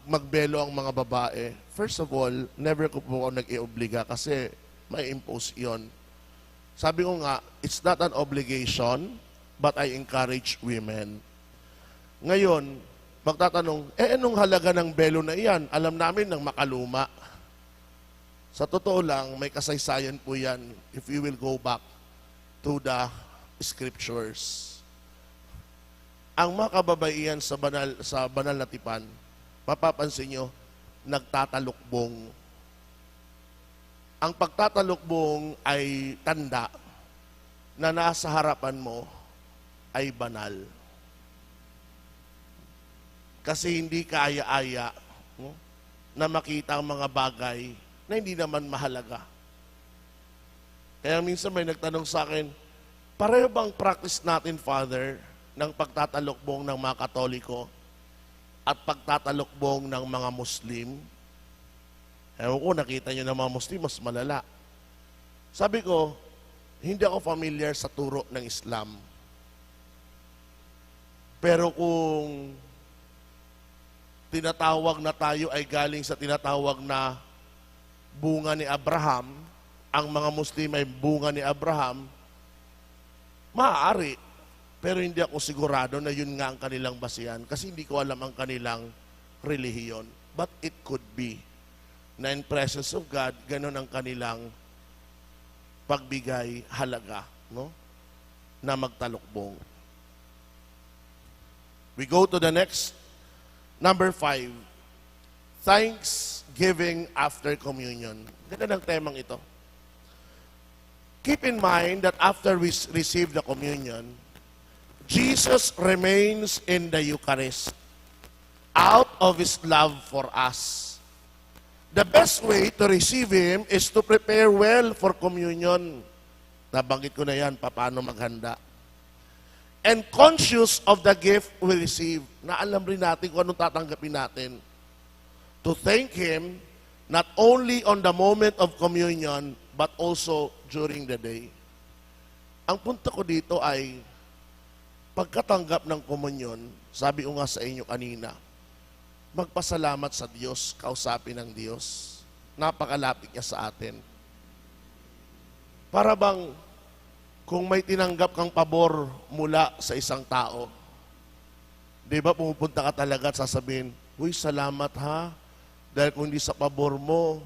Speaker 1: magbelo ang mga babae? First of all, never ko po ako nag-iobliga kasi may impose yon. Sabi ko nga, it's not an obligation, but I encourage women. Ngayon, magtatanong, anong halaga ng belo na iyan? Alam namin ng makaluma. Sa totoo lang, may kasaysayan po yan if you will go back to the scriptures. Ang mga kababaihan sa banal na tipan, mapapansin nyo, nagtatalukbong. Ang pagtatalukbong ay tanda na nasa harapan mo ay banal. Kasi hindi kaaya-aya na makita ang mga bagay na hindi naman mahalaga. Kaya minsan may nagtanong sa akin, pareho bang practice natin, Father, ng pagtatalukbong ng mga Katoliko at pagtatalukbong ng mga Muslim? Ewan ko, nakita nyo ng mga Muslim, mas malala. Sabi ko, hindi ako familiar sa turo ng Islam. Pero kung tinatawag na tayo ay galing sa tinatawag na bunga ni Abraham, ang mga Muslim ay bunga ni Abraham, maaari. Pero hindi ako sigurado na yun nga ang kanilang basihan kasi hindi ko alam ang kanilang relihiyon. But it could be na in presence of God, ganun ang kanilang pagbigay halaga, no? Na magtalukbong. We go to the next, number 5. Thanksgiving after communion. Ganda ng temang ito. Keep in mind that after we receive the communion, Jesus remains in the Eucharist out of His love for us. The best way to receive Him is to prepare well for communion. Nabanggit ko na yan, paano maghanda. And conscious of the gift we receive, na alam rin natin kung anong tatanggapin natin. To thank Him, not only on the moment of communion, but also during the day. Ang punto ko dito ay, pagkatanggap ng komunyon, sabi ko nga sa inyo kanina, magpasalamat sa Diyos, kausapin ng Diyos. Napakalapit niya sa atin. Para bang kung may tinanggap kang pabor mula sa isang tao, di ba pumupunta ka talaga at sasabihin, uy, salamat ha, dahil kung hindi sa pabor mo,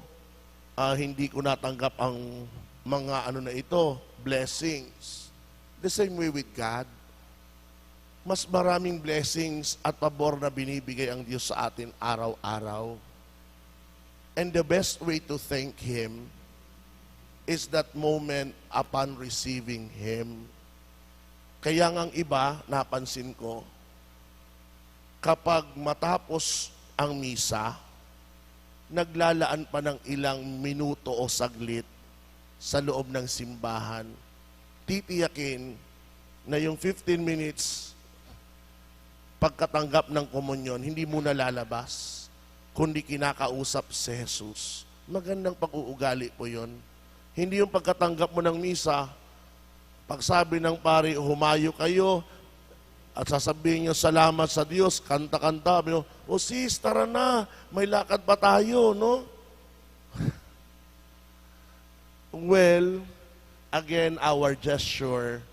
Speaker 1: hindi ko natanggap ang mga ano na ito, blessings. The same way with God. Mas maraming blessings at pabor na binibigay ang Diyos sa atin araw-araw. And the best way to thank Him is that moment upon receiving Him. Kaya ngang iba, napansin ko, kapag matapos ang misa, naglalaan pa ng ilang minuto o saglit sa loob ng simbahan. Titiyakin na yung 15 minutes pagkatanggap ng komunyon, hindi muna lalabas, kundi kinakausap si Jesus. Magandang pag-uugali po yon. Hindi yung pagkatanggap mo ng misa, pagsabi ng pari, humayo kayo, at sasabihin niyo, salamat sa Diyos, kanta-kanta, o sis, tara na, may lakad pa tayo, no? Well, again, our gesture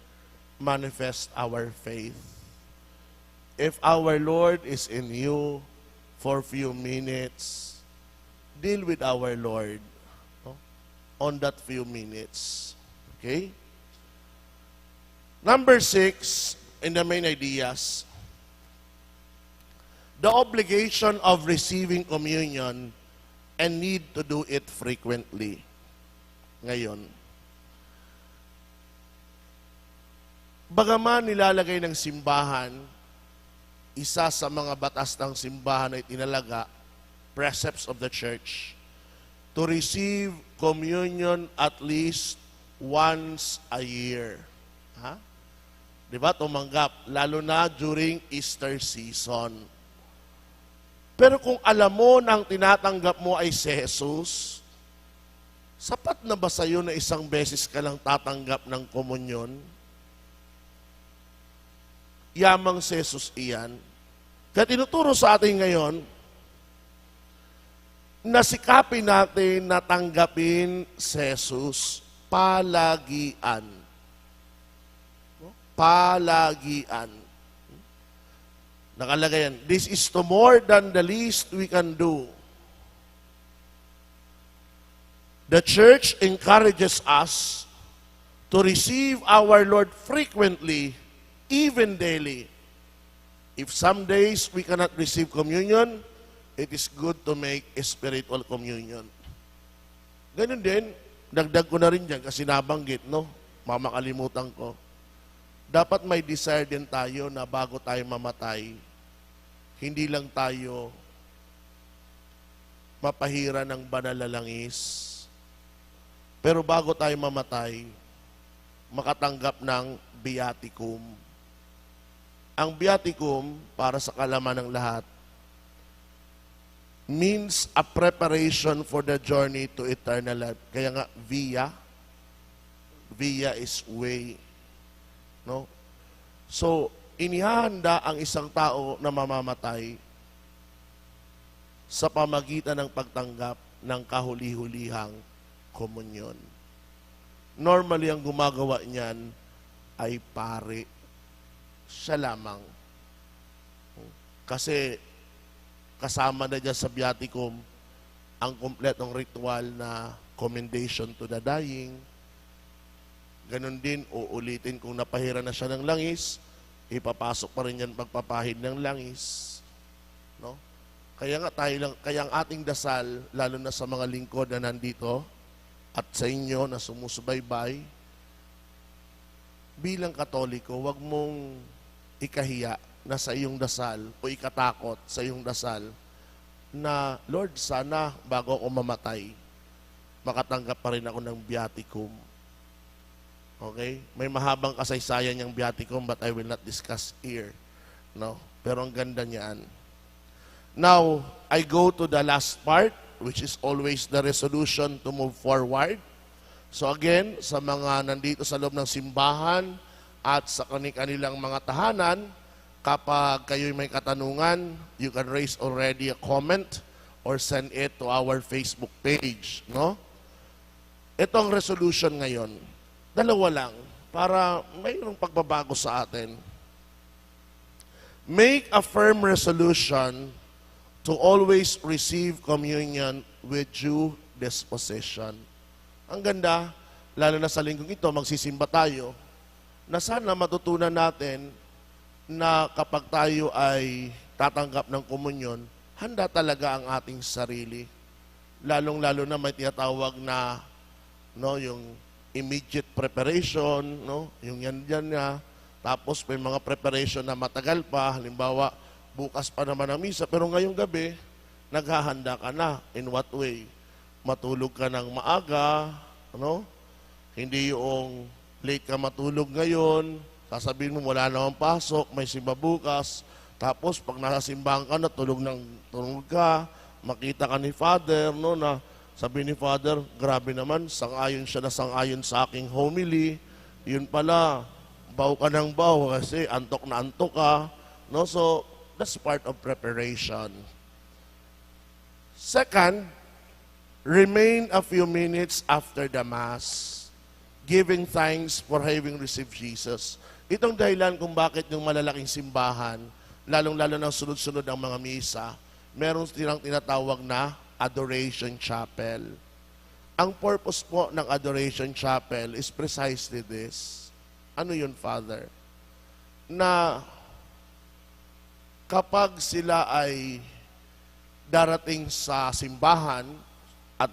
Speaker 1: manifests our faith. If our Lord is in you for few minutes, deal with our Lord on that few minutes. Okay? Number 6, in the main ideas, the obligation of receiving communion and need to do it frequently. Ngayon, bagaman nilalagay ng simbahan, isa sa mga batas ng simbahan ay tinalaga, precepts of the church, to receive communion at least once a year. Ha? Di ba? Tumanggap, lalo na during Easter season. Pero kung alam mo na ang tinatanggap mo ay si Jesus, sapat na ba sa'yo na isang beses ka lang tatanggap ng komunyon? Yamang si Jesus iyan. Kaya tinuturo sa atin ngayon, nasikapin natin na tanggapin si Jesus palagian. Palagian. Nakalagay yan, this is to more than the least we can do. The church encourages us to receive our Lord frequently, even daily. If some days we cannot receive communion, it is good to make a spiritual communion. Ganun din, dagdag ko na rin dyan kasi nabanggit, no? Mamakalimutan ko. Dapat may desire din tayo na bago tayo mamatay, hindi lang tayo mapahira ng banal na langis, pero bago tayo mamatay, makatanggap ng viaticum. Ang viaticum, para sa kalaman ng lahat, means a preparation for the journey to eternal life. Kaya nga, via is way. No? So, inihahanda ang isang tao na mamamatay sa pamagitan ng pagtanggap ng kahuli-hulihang komunyon. Normally, ang gumagawa niyan ay pare. Siya lamang. Kasi kasama na dyan sa viaticum ang kompletong ritual na commendation to the dying. Ganon din, uulitin kung napahira na siya ng langis, ipapasok pa rin yan pagpapahid ng langis. No? Kaya nga kaya ang ating dasal, lalo na sa mga lingkod na nandito at sa inyo na sumusubaybay, bilang Katoliko, wag mong ikahiya na sa iyong dasal o ikatakot sa iyong dasal na, Lord, sana bago ako mamatay, makatanggap pa rin ako ng viaticum. Okay? May mahabang kasaysayan yung viaticum but I will not discuss here. No? Pero ang ganda niyan. Now, I go to the last part, which is always the resolution to move forward. So again, sa mga nandito sa loob ng simbahan at sa kanilang mga tahanan, kapag kayo'y may katanungan, you can raise already a comment or send it to our Facebook page. No? Itong resolution ngayon, dalawa lang, para mayroong pagbabago sa atin. Make a firm resolution to always receive communion with due disposition. Ang ganda, lalo na sa linggong ito, magsisimba tayo, na sana matutunan natin na kapag tayo ay tatanggap ng komunyon, handa talaga ang ating sarili. Lalong-lalo na may tinatawag na yung immediate preparation, yung yan na. Tapos may mga preparation na matagal pa, halimbawa, bukas pa naman ang misa, pero ngayong gabi, naghahanda ka na. In what way? Matulog ka ng maaga, Hindi yung late ka matulog ngayon, sasabihin mo wala namang pasok, may simba bukas, tapos pag nasa simbahan ka na, tulog ka, makita ka ni Father, na sabi ni Father, grabe naman, sang-ayon siya na sang-ayon sa aking homily. Yun pala, baw ka ng baw kasi antok na antok ka. So, that's part of preparation. Second, remain a few minutes after the Mass, giving thanks for having received Jesus. Itong dahilan kung bakit yung malalaking simbahan, lalong-lalo na sunod-sunod ang mga misa, meron silang tinatawag na Adoration Chapel. Ang purpose po ng Adoration Chapel is precisely this. Ano yun, Father? Na kapag sila ay darating sa simbahan at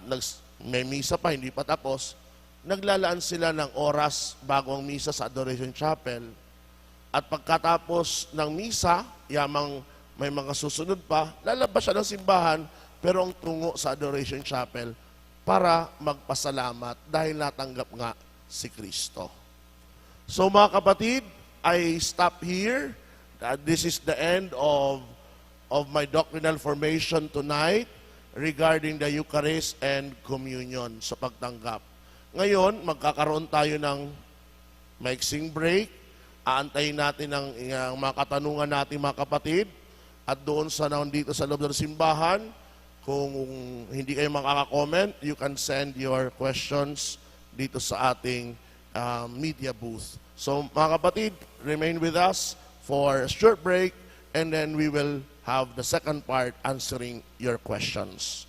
Speaker 1: may misa pa, hindi pa tapos, naglalaan sila ng oras bago ang misa sa Adoration Chapel. At pagkatapos ng misa, yamang may mga susunod pa, lalabas siya ng simbahan, pero ang tungo sa Adoration Chapel para magpasalamat dahil natanggap nga si Kristo. So mga kapatid, I stop here. This is the end of of my doctrinal formation tonight regarding the Eucharist and Communion sa pagtanggap. Ngayon, magkakaroon tayo ng maiksing break. Aantayin natin ang mga katanungan natin mga kapatid. At doon sa nandito sa loob ng simbahan, kung hindi kayo makaka-comment, you can send your questions dito sa ating media booth. So mga kapatid, remain with us for a short break and then we will have the second part answering your questions.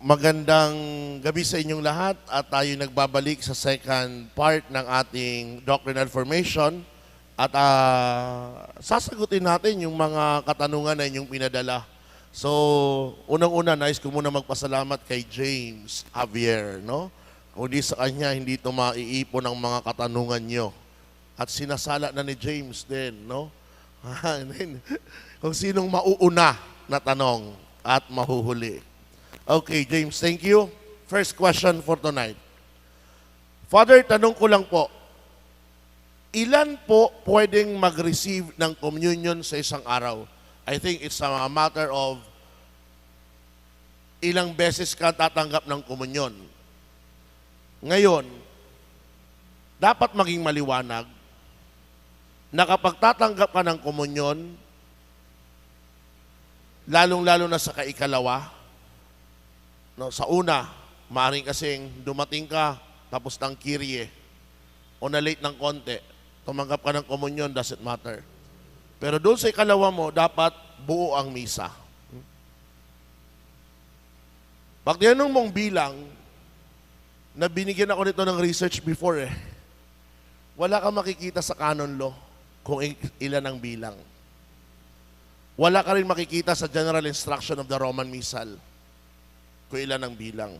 Speaker 1: Magandang gabi sa inyong lahat at tayo nagbabalik sa second part ng ating doctrinal formation at sasagutin natin yung mga katanungan na inyong pinadala. So, unang-una, nais ko muna magpasalamat kay James Javier, no? Kung di sa kanya, hindi ito maiipon ang mga katanungan nyo. At sinasala na ni James din, no? Kung sinong mauuna na tanong at mahuhuli. Okay, James, thank you. First question for tonight. Father, tanong ko lang po, ilan po pwedeng mag-receive ng communion sa isang araw? I think it's a matter of ilang beses ka tatanggap ng komunyon. Ngayon, dapat maging maliwanag na kapag tatanggap ka ng komunyon, lalong-lalo na sa kaikalawa, no, sa una, maaaring kasing dumating ka, tapos ng kirye, o na-late ng konti, tumanggap ka ng komunyon, doesn't matter. Pero doon sa ikalawa mo, dapat buo ang misa. Pag tinanong mong bilang, na binigyan ako nito ng research before wala kang makikita sa canon law kung ilan ang bilang. Wala ka rin makikita sa general instruction of the Roman Missal kung ilan ang bilang.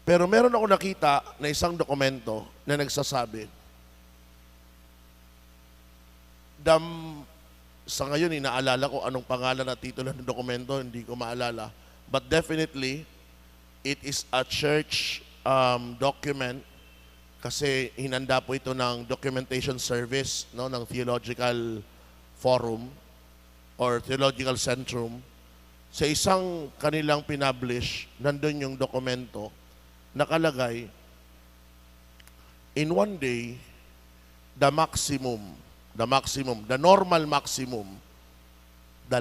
Speaker 1: Pero meron ako nakita na isang dokumento na nagsasabi, sa ngayon, inaalala ko anong pangalan at titulo ng dokumento, hindi ko maalala. But definitely, it is a church document kasi hinanda po ito ng documentation service, no, ng Theological Forum or Theological Centrum. Sa isang kanilang pinablish, nandun yung dokumento, nakalagay, in one day, the normal maximum, 2.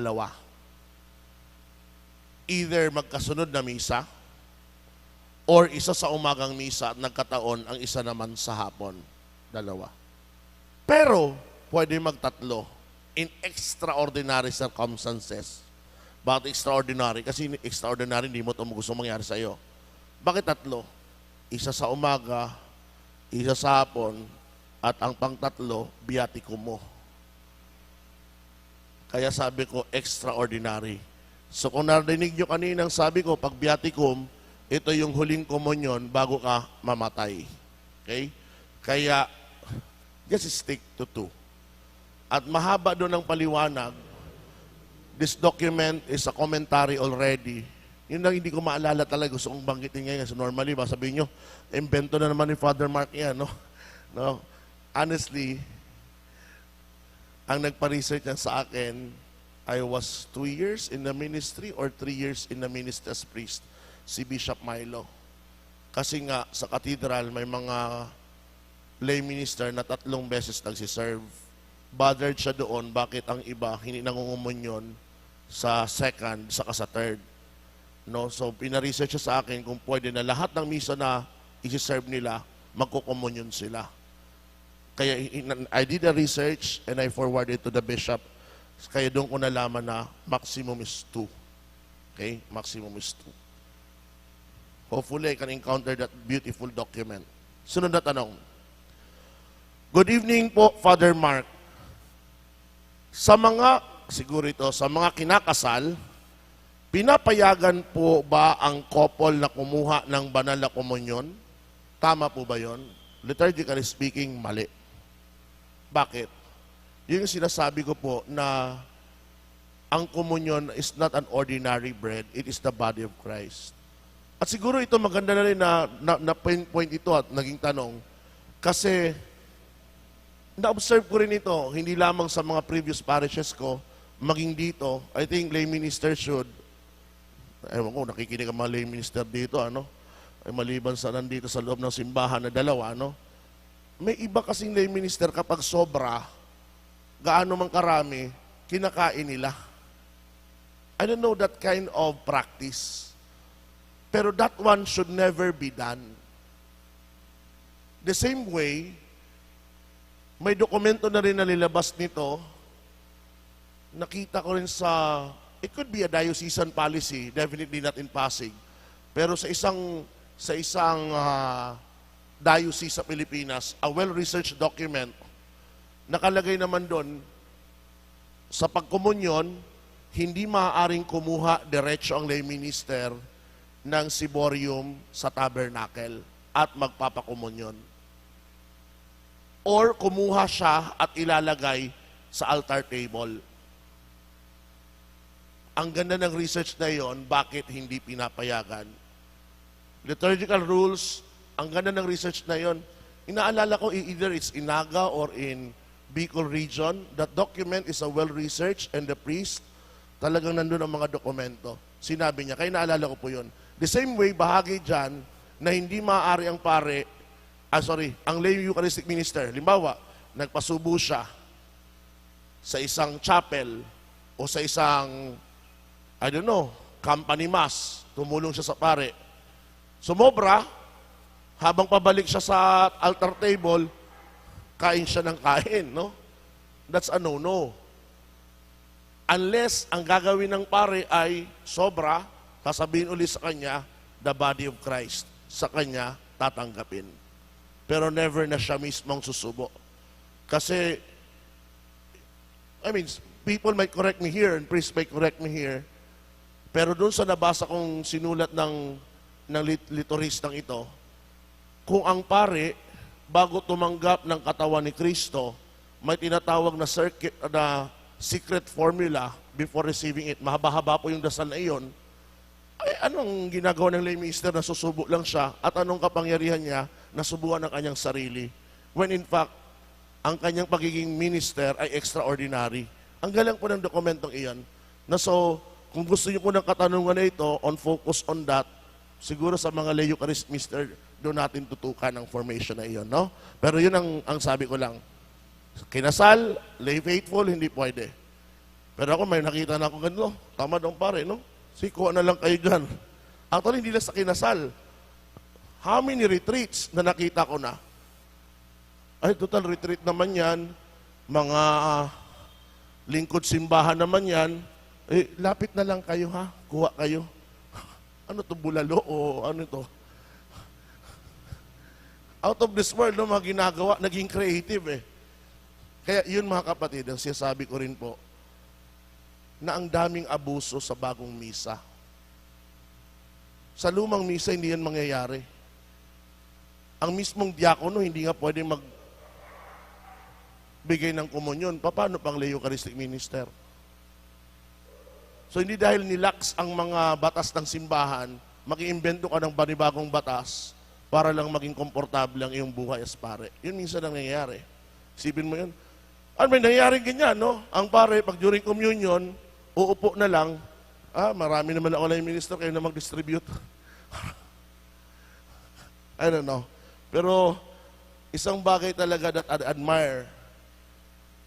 Speaker 1: Either magkasunod na misa, or isa sa umagang misa at nagkataon ang isa naman sa hapon, 2. Pero, pwede magtatlo in extraordinary circumstances. Bakit extraordinary? Kasi extraordinary, hindi mo ito gusto mangyari sa iyo. Bakit 3? Isa sa umaga, isa sa hapon, at ang pang-3, biatiko mo. Kaya sabi ko, extraordinary. So kung narinig nyo kaninang sabi ko, pag biatikum, ito yung huling komunyon bago ka mamatay. Okay? Kaya, just stick to 2. At mahaba doon ang paliwanag. This document is a commentary already. Yun lang hindi ko maalala talaga. Gusto kong banggitin ngayon. So normally, sabihin nyo, invento na naman ni Father Mark yan, no? No? Honestly, ang nagpa-research yan sa akin, I was 2 years in the ministry or 3 years in the ministry as priest, si Bishop Milo. Kasi nga, sa cathedral, may mga lay minister na 3 beses nagsiserve. Bothered siya doon, bakit ang iba hindi nangungumunyon sa second, saka sa third. No? So, pina-research siya sa akin kung pwede na lahat ng misa na isi-serve nila, magkukumunyon sila. Kaya I did a research and I forwarded to the bishop. Kaya doon ko nalaman na maximum is 2. Okay? Maximum is 2. Hopefully, I can encounter that beautiful document. Sunod na tanong. Good evening po, Father Mark. Sa mga, siguro ito, sa mga kinakasal, pinapayagan po ba ang couple na kumuha ng banal na komunyon? Tama po ba yon? Liturgically speaking, mali. Bakit? Yung sinasabi ko po na ang komunyon is not an ordinary bread, it is the body of Christ. At siguro ito maganda na rin na point ito at naging tanong. Kasi na-observe ko rin ito, hindi lamang sa mga previous parishes ko, maging dito, I think lay minister should, ewan ko, nakikinig ang mga lay minister dito, ano? Ay maliban sa nandito sa loob ng simbahan na dalawa, ano? May iba kasing lay minister kapag sobra, gaano man karami, kinakain nila. I don't know that kind of practice. Pero that one should never be done. The same way, may dokumento na rin na nilabas nito, nakita ko rin sa, it could be a diocesan policy, definitely not in Pasig, pero sa isang diocese sa Pilipinas, a well-researched document, nakalagay naman doon, sa pagkomunyon, hindi maaaring kumuha diretso ang lay minister ng siborium sa tabernacle at magpapakomunyon. Or kumuha siya at ilalagay sa altar table. Ang ganda ng research na yon, bakit hindi pinapayagan? Liturgical rules, ang ganda ng research na yon. Inaalala ko, either it's in Naga or in Bicol region, that document is a well-researched and the priest, talagang nandun ang mga dokumento. Sinabi niya, kaya naalala ko po yun. The same way, bahagi dyan, na hindi maaari ang pare, ang lay Eucharistic minister, limbawa, nagpasubo siya sa isang chapel o sa isang, I don't know, company mass, tumulong siya sa pare. Sumobra, habang pabalik siya sa altar table, kain siya ng kain, no? That's a no-no. Unless ang gagawin ng pare ay sobra, sasabihin ulit sa kanya, the body of Christ. Sa kanya, tatanggapin. Pero never na siya mismong susubo. Kasi, I mean, people might correct me here, and priests might correct me here, pero doon sa nabasa kong sinulat ng lituristang ito, kung ang pare, bago tumanggap ng katawan ni Kristo, may tinatawag na secret formula before receiving it. Mahaba-haba po yung dasal na iyon. Ay, anong ginagawa ng lay minister na susubo lang siya at anong kapangyarihan niya na subuan ng kanyang sarili? When in fact, ang kanyang pagiging minister ay extraordinary. Ang galang po ng dokumentong iyan. Na so, kung gusto niyo po ng katanungan na ito, on focus on that, siguro sa mga lay Eucharist minister, doon natin tutukan ang formation na iyon, no? Pero yun ang sabi ko lang. Kinasal, lay faithful, hindi pwede. Pero ako may nakita na ako ganito, tama daw pare, no? Kuha na lang kayo dyan. Actually, hindi lang sa kinasal. How many retreats na nakita ko na? Ay, total retreat naman yan. Mga lingkod simbahan naman yan. Eh, lapit na lang kayo ha. Kuha kayo. Ano to, bulalo o ano to? Out of this world, no, mga ginagawa, naging creative eh. Kaya yun mga kapatid, ang sinasabi ko rin po, na ang daming abuso sa bagong misa. Sa lumang misa, hindi yan mangyayari. Ang mismong diakono, hindi nga pwede magbigay ng komunyon. Paano pang lay Eucharistic minister? So hindi dahil nilax ang mga batas ng simbahan, mag-iimbento ka ng banibagong batas para lang maging komportable ang iyong buhay as pare. Yun minsan ang nangyayari. Isipin mo yun. Ano may nangyayaring ganyan, no? Ang pare, pag during communion, uupo na lang, marami naman ako lay minister, kayo na mag-distribute. I don't know. Pero, isang bagay talaga that I admire,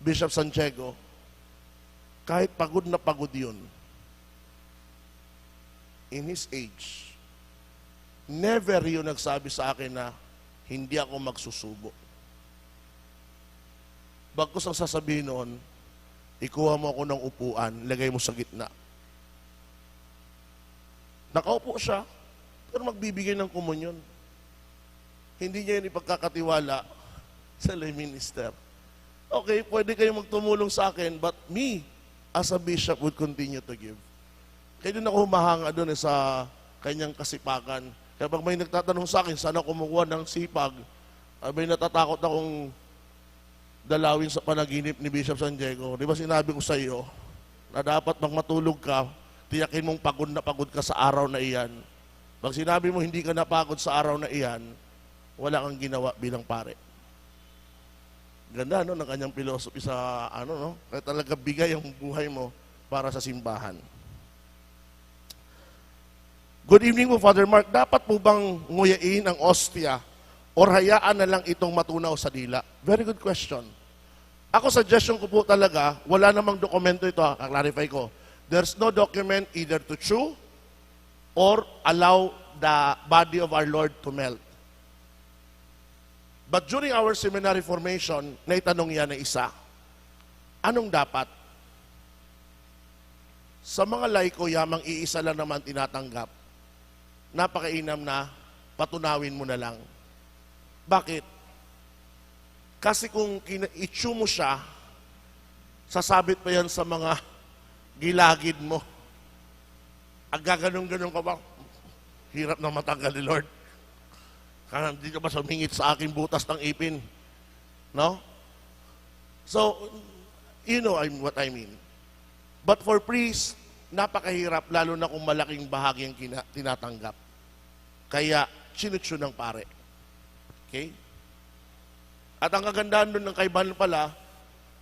Speaker 1: Bishop Santiago, kahit pagod na pagod yun, in his age, never yun nagsabi sa akin na hindi ako magsusubo. Bagkus ang sasabihin noon, ikuha mo ako ng upuan, lagay mo sa gitna. Nakaupo siya, pero magbibigay ng komunyon. Hindi niya yun ipagkakatiwala sa lay minister. Okay, pwede kayo magtumulong sa akin, but me, as a bishop, would continue to give. Kaya doon ako humahanga doon sa kanyang kasipagan. Kaya pag may nagtatanong sa akin, saan ako kumukuha ng sipag, may natatakot akong dalawin sa panaginip ni Bishop Santiago. Di ba sinabi ko sa iyo na dapat pag matulog ka, tiyakin mong pagod na pagod ka sa araw na iyan. Pag sinabi mo hindi ka napagod sa araw na iyan, wala kang ginawa bilang pare. Ganda, no, ng kanyang philosophy sa, no? Kaya talaga bigay ang buhay mo para sa simbahan. Good evening po, Father Mark. Dapat po bang nguyain ang ostia or hayaan na lang itong matunaw sa dila? Very good question. Ako, suggestion ko po talaga, wala namang dokumento ito, clarify ko. There's no document either to chew or allow the body of our Lord to melt. But during our seminary formation, naitanong yan na isa, anong dapat? Sa mga laiko, yamang iisa lang naman tinatanggap, napakainam na patunawin mo na lang. Bakit? Kasi kung i-chew mo siya, sasabit pa yan sa mga gilagid mo. Gaganong-ganong ka ba? Hirap na matanggal ni Lord. Kaya hindi ka ba sumingit sa aking butas ng ipin? No? So, you know what I mean. But for priests, napakahirap, lalo na kung malaking bahagi ang tinatanggap. Kaya, sinutso ng pare. Okay? At ang kagandahan doon ng kaibahan pala,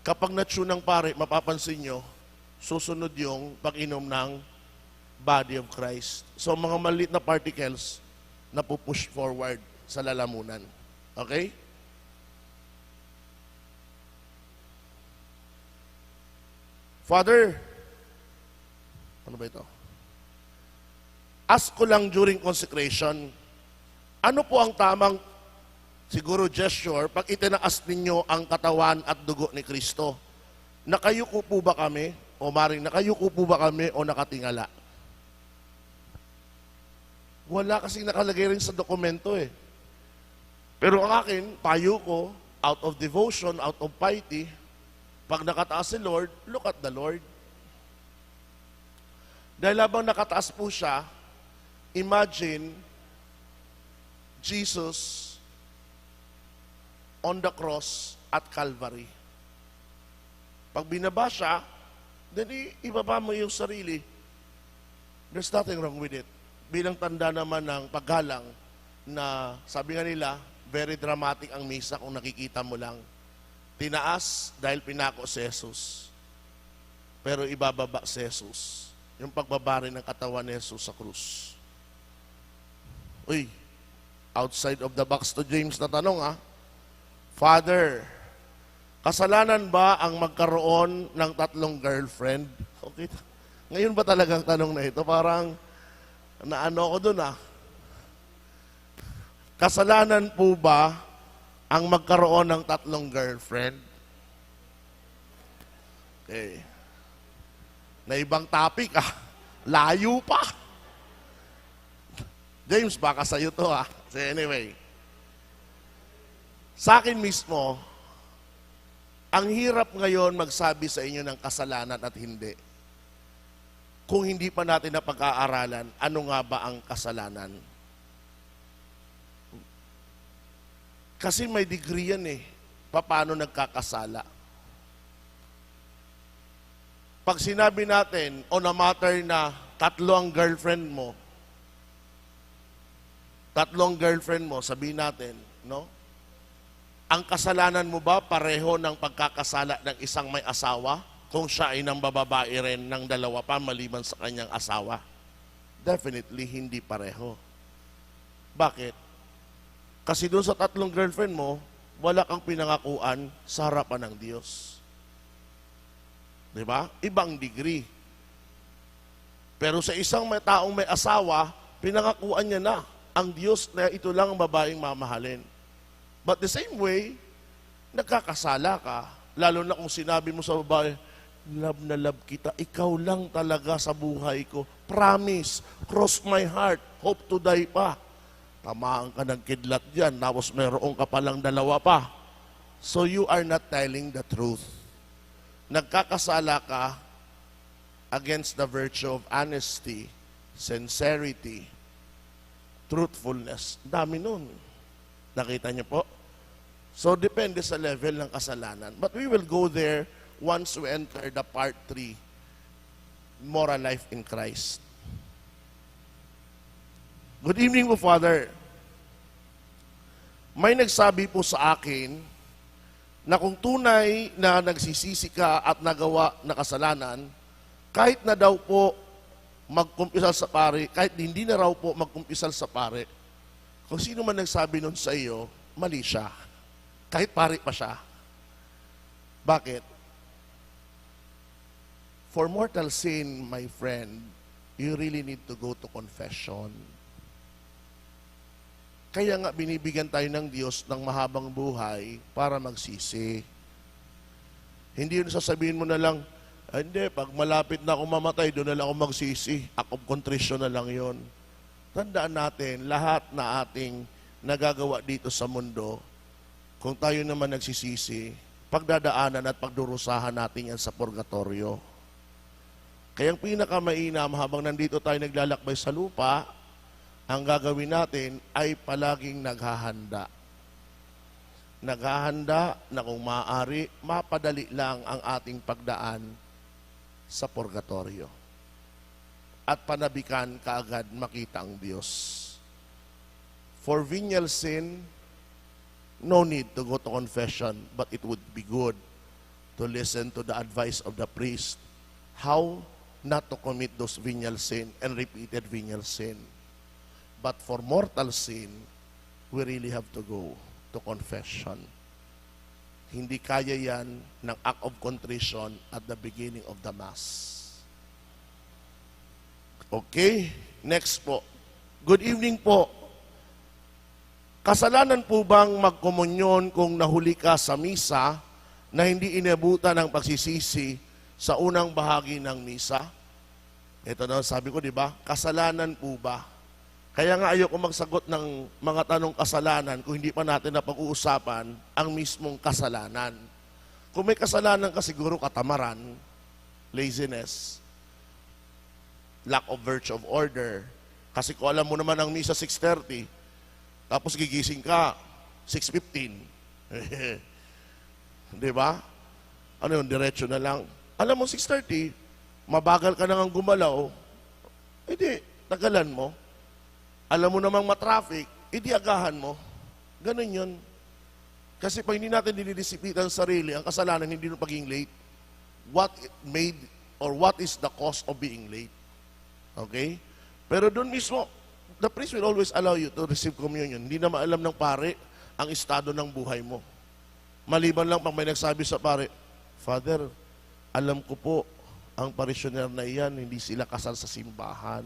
Speaker 1: kapag natso ng pare, mapapansin nyo, susunod yung pag-inom ng body of Christ. So, mga maliit na particles na pupush forward sa lalamunan. Okay? Father, ano ba ito? Ask ko lang during consecration, ano po ang tamang siguro gesture pag itinaas ninyo ang katawan at dugo ni Kristo? Nakayuko po ba kami? O maring nakayuko po ba kami o nakatingala? Wala kasing nakalagay rin sa dokumento eh. Pero ang akin, payo ko, out of devotion, out of piety, pag nakataas si Lord, look at the Lord. Dahil habang nakataas po siya, imagine Jesus on the cross at Calvary. Pag binaba siya, then ibaba mo yung sarili. There's nothing wrong with it. Bilang tanda naman ng paggalang na sabi nga nila, very dramatic ang misa kung nakikita mo lang. Tinaas dahil pinako si Jesus. Pero ibababa si Jesus. Yung pagbaba rin ng katawan ni Jesus sa krus. Uy, outside of the box to James na tanong ha. Father, kasalanan ba ang magkaroon ng 3 girlfriend? Okay. Ngayon ba talagang tanong na ito? Parang naano ko dun ah. Kasalanan po ba ang magkaroon ng 3 girlfriend? Okay. Na ibang topic ah. Layo pa. James, baka sa'yo to ah. So anyway. Sa akin mismo, ang hirap ngayon magsabi sa inyo ng kasalanan at hindi. Kung hindi pa natin napag-aaralan, ano nga ba ang kasalanan? Kasi may degree yan eh. Paano nagkakasala? Pag sinabi natin, on a matter na 3 ang girlfriend mo, 3 girlfriend mo, sabihin natin, no? Ang kasalanan mo ba pareho ng pagkakasala ng isang may asawa? Kung siya ay nang bababae rin ng 2 pa maliban sa kanyang asawa? Definitely, hindi pareho. Bakit? Kasi doon sa 3 girlfriend mo, wala kang pinangakuan sa harapan ng Diyos. Diba? Ibang degree. Pero sa isang may taong may asawa, pinangakuan niya na ang Diyos na ito lang ang babaeng mamahalin. But the same way, nagkakasala ka. Lalo na kung sinabi mo sa babae, love na love kita, ikaw lang talaga sa buhay ko. Promise, cross my heart, hope to die pa. Tamaan ka ng kidlat dyan, tapos meron ka palang 2 pa. So you are not telling the truth. Nagkakasala ka against the virtue of honesty, sincerity, truthfulness. Dami nun. Nakita niyo po? So, depende sa level ng kasalanan. But we will go there once we enter the part 3, moral life in Christ. Good evening po, Father. May nagsabi po sa akin na kung tunay na nagsisisi ka at nagawa na kasalanan, kahit na daw po magkumpisal sa pare, kahit hindi na raw po magkumpisal sa pare, kung sino man nagsabi nun sa iyo, mali siya. Kahit pare pa siya. Bakit? For mortal sin, my friend, you really need to go to confession. Kaya nga binibigyan tayo ng Diyos ng mahabang buhay para magsisi. Hindi yun sasabihin mo na lang, hindi, pag malapit na ako mamatay, doon na lang ako magsisi. Act of contrition na lang yon. Tandaan natin, lahat na ating nagagawa dito sa mundo, kung tayo naman nagsisisi, pagdadaanan at pagdurusahan natin yan sa purgatorio. Kaya ang pinakamainam habang nandito tayo naglalakbay sa lupa, ang gagawin natin ay palaging naghahanda. Naghahanda na kung maaari, mapadali lang ang ating pagdaan sa purgatorio. At panabikan kaagad makita ang Diyos. For venial sin, no need to go to confession, but it would be good to listen to the advice of the priest how not to commit those venial sin and repeated venial sin. But for mortal sin, we really have to go to confession. Hindi kaya yan ng act of contrition at the beginning of the Mass. Okay, next po. Good evening po. Kasalanan po bang magkomunyon kung nahuli ka sa misa na hindi inabutan ng pagsisisi sa unang bahagi ng misa? Ito na sabi ko, di ba? Kasalanan po ba? Kaya nga ayoko magsagot ng mga tanong kasalanan kung hindi pa natin napag-uusapan ang mismong kasalanan. Kung may kasalanan ka siguro katamaran, laziness, lack of virtue of order. Kasi kung alam mo naman ang misa 6:30, tapos gigising ka 6:15. Di ba? Ano yun, diretso na lang. Alam mo 6:30, mabagal ka na nga gumalaw, edi, tagalan mo. Alam mo namang matraffic, edi agahan mo. Ganun yun. Kasi pag hindi natin dinidisiplitan sa sarili, ang kasalanan hindi nung pagiging late. What made or what is the cause of being late? Okay? Pero doon mismo, the priest will always allow you to receive communion. Hindi na maalam ng pare ang estado ng buhay mo. Maliban lang pag may nagsabi sa pare, Father, alam ko po, ang parishioner na iyan, hindi sila kasal sa simbahan.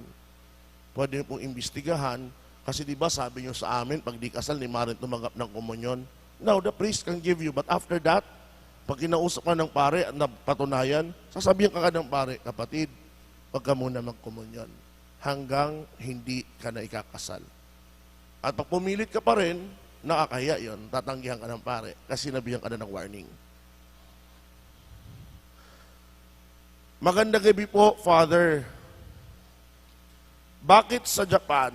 Speaker 1: Pwede pong imbestigahan, kasi di ba sabi nyo sa amin, pag di kasal, ni maaaring tumanggap ng komunyon. Now, the priest can give you, but after that, pag kinausap ka ng pare at napatunayan, sasabihin ka ng pare, kapatid, wag ka muna magkomunyon hanggang hindi ka na ikakasal. At pag pumilit ka pa rin, nakakahiya yon, tatanggihan ka ng pare kasi nabihan ka na ng warning. Magandang gabi po, Father. Bakit sa Japan,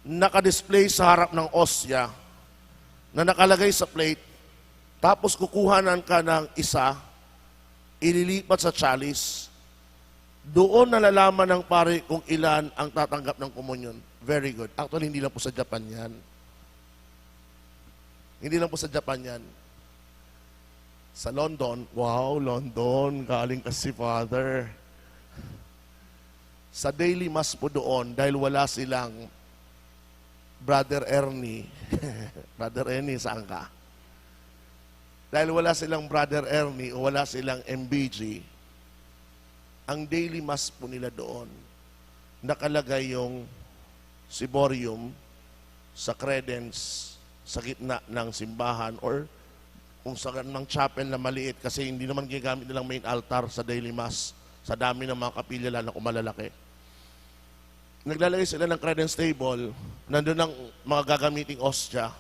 Speaker 1: nakadisplay sa harap ng osya na nakalagay sa plate, tapos kukuhanan ka ng isa, ililipat sa chalice, doon nalalaman ng pare kung ilan ang tatanggap ng komunyon. Very good. Actually, hindi lang po sa Japan yan. Hindi lang po sa Japan yan. Sa London, wow, London, galing kasi Father. Sa daily mass po doon, dahil wala silang Brother Ernie. Brother Ernie, saan ka? Dahil wala silang Brother Ernie o wala silang MBG, ang daily mass po nila doon, nakalagay yung ciborium sa credence sa gitna ng simbahan or kung sa ng chapel na maliit kasi hindi naman gigamit nilang main altar sa daily mass sa dami ng mga kapilya lalo kung malalaki. Naglalagay sila ng credence table, nandun ang mga gagamiting ostya,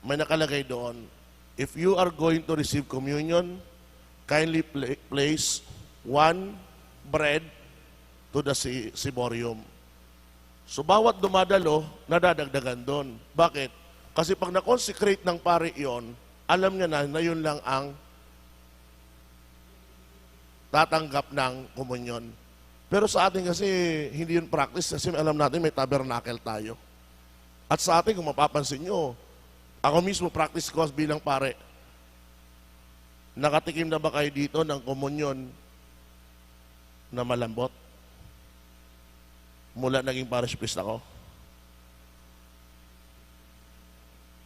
Speaker 1: may nakalagay doon, if you are going to receive communion, kindly place one bread to the ciborium. So bawat dumadalo, nadadagdagan doon. Bakit? Kasi pag na-consecrate ng pare iyon, alam niya na yun lang ang tatanggap ng komunyon. Pero sa atin kasi, hindi yun practice kasi alam natin may tabernacle tayo. At sa atin, kung mapapansin nyo, ako mismo practice ko bilang pare. Nakatikim na ba kayo dito ng komunyon na malambot? Mula naging parish priest ako.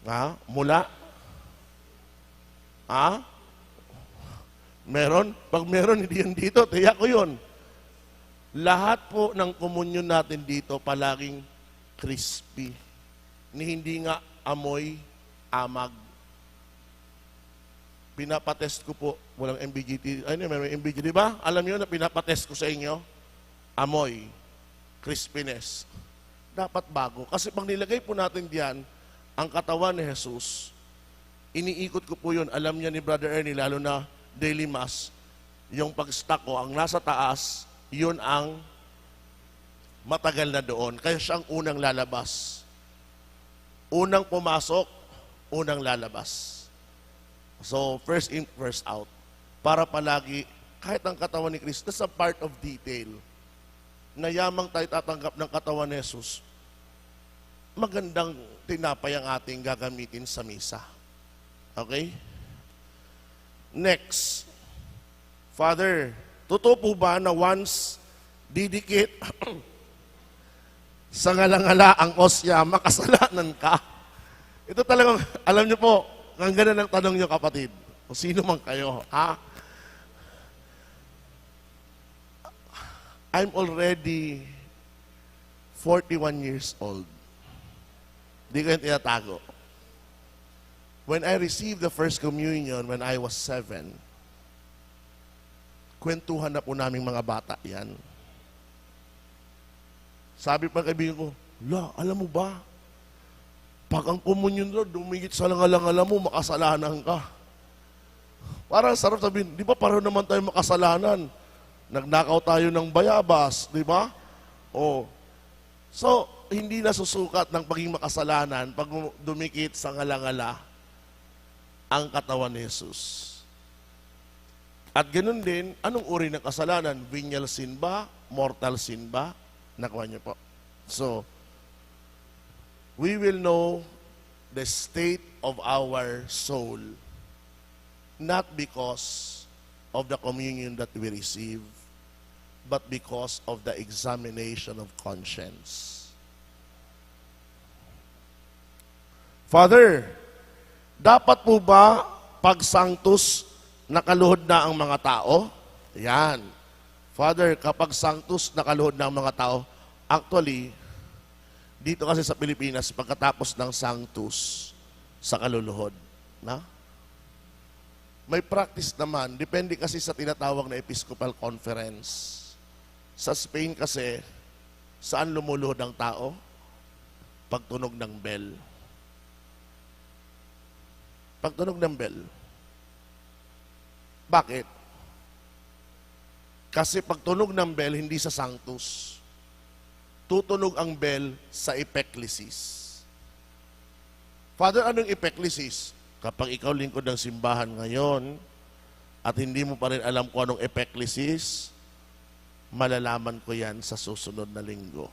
Speaker 1: Ha? Mula? Ha? Meron? Pag meron, hindi yan dito. Tiyak ko yun. Lahat po ng komunyon natin dito palaging crispy. Ni hindi nga amoy amag. Pinapatest ko po, walang MBGT. Ay, may MBGT, di ba? Alam niyo na pinapatest ko sa inyo? Amoy. Crispiness. Dapat bago. Kasi pag nilagay po natin diyan, ang katawan ni Jesus, iniikot ko po yun. Alam niya ni Brother Ernie, lalo na daily mass, yung pag-stack ko, ang nasa taas, yun ang matagal na doon. Kaya siya ang unang lalabas. Unang pumasok, unang lalabas. So, first in, first out. Para palagi, kahit ang katawan ni Kristo, that's a part of detail. Na yamang tayo tatanggap ng katawan ni Jesus, magandang tinapay ang ating gagamitin sa misa. Okay? Next. Father, totoo po ba na once didikit sa ngalangala ang osya, makasalanan ka? Ito talagang, alam niyo po, ang ganda ng tanong niyo kapatid, o sino man kayo, ha? I'm already 41 years old. Di ko yung tinatago. When I received the first communion when I was 7, kwentuhan na po naming mga bata yan. Sabi pa kaibigan ko, alam mo ba, pag ang communion doon, dumigit sa langalang mo, makasalanan ka. Parang sarap sabihin, di ba pareho naman tayo makasalanan? Nagnakaw tayo ng bayabas, di ba? So, hindi nasusukat ng pagiging makasalanan pag dumikit sa ngalangala ang katawan ni Jesus. At ganoon din, anong uri ng kasalanan? Venial sin ba? Mortal sin ba? Nakuha niyo po. So, we will know the state of our soul not because of the communion that we receive, but because of the examination of conscience. Father, dapat po ba pag sanctus nakaluhod na ang mga tao? Yan. Father, kapag sanctus nakaluhod na ang mga tao, actually, dito kasi sa Pilipinas, pagkatapos ng sanctus sa kaluluhod, na? May practice naman, depende kasi sa tinatawag na Episcopal Conference. Sa Spain kasi, saan lumuluhod ang tao? Pagtunog ng bell. Pagtunog ng bell. Bakit? Kasi pagtunog ng bell, hindi sa sanctus. Tutunog ang bell sa epeklesis. Father, anong epeklesis? Kapag ikaw lingkod ng simbahan ngayon at hindi mo pa rin alam kung anong epeklesis, malalaman ko yan sa susunod na linggo.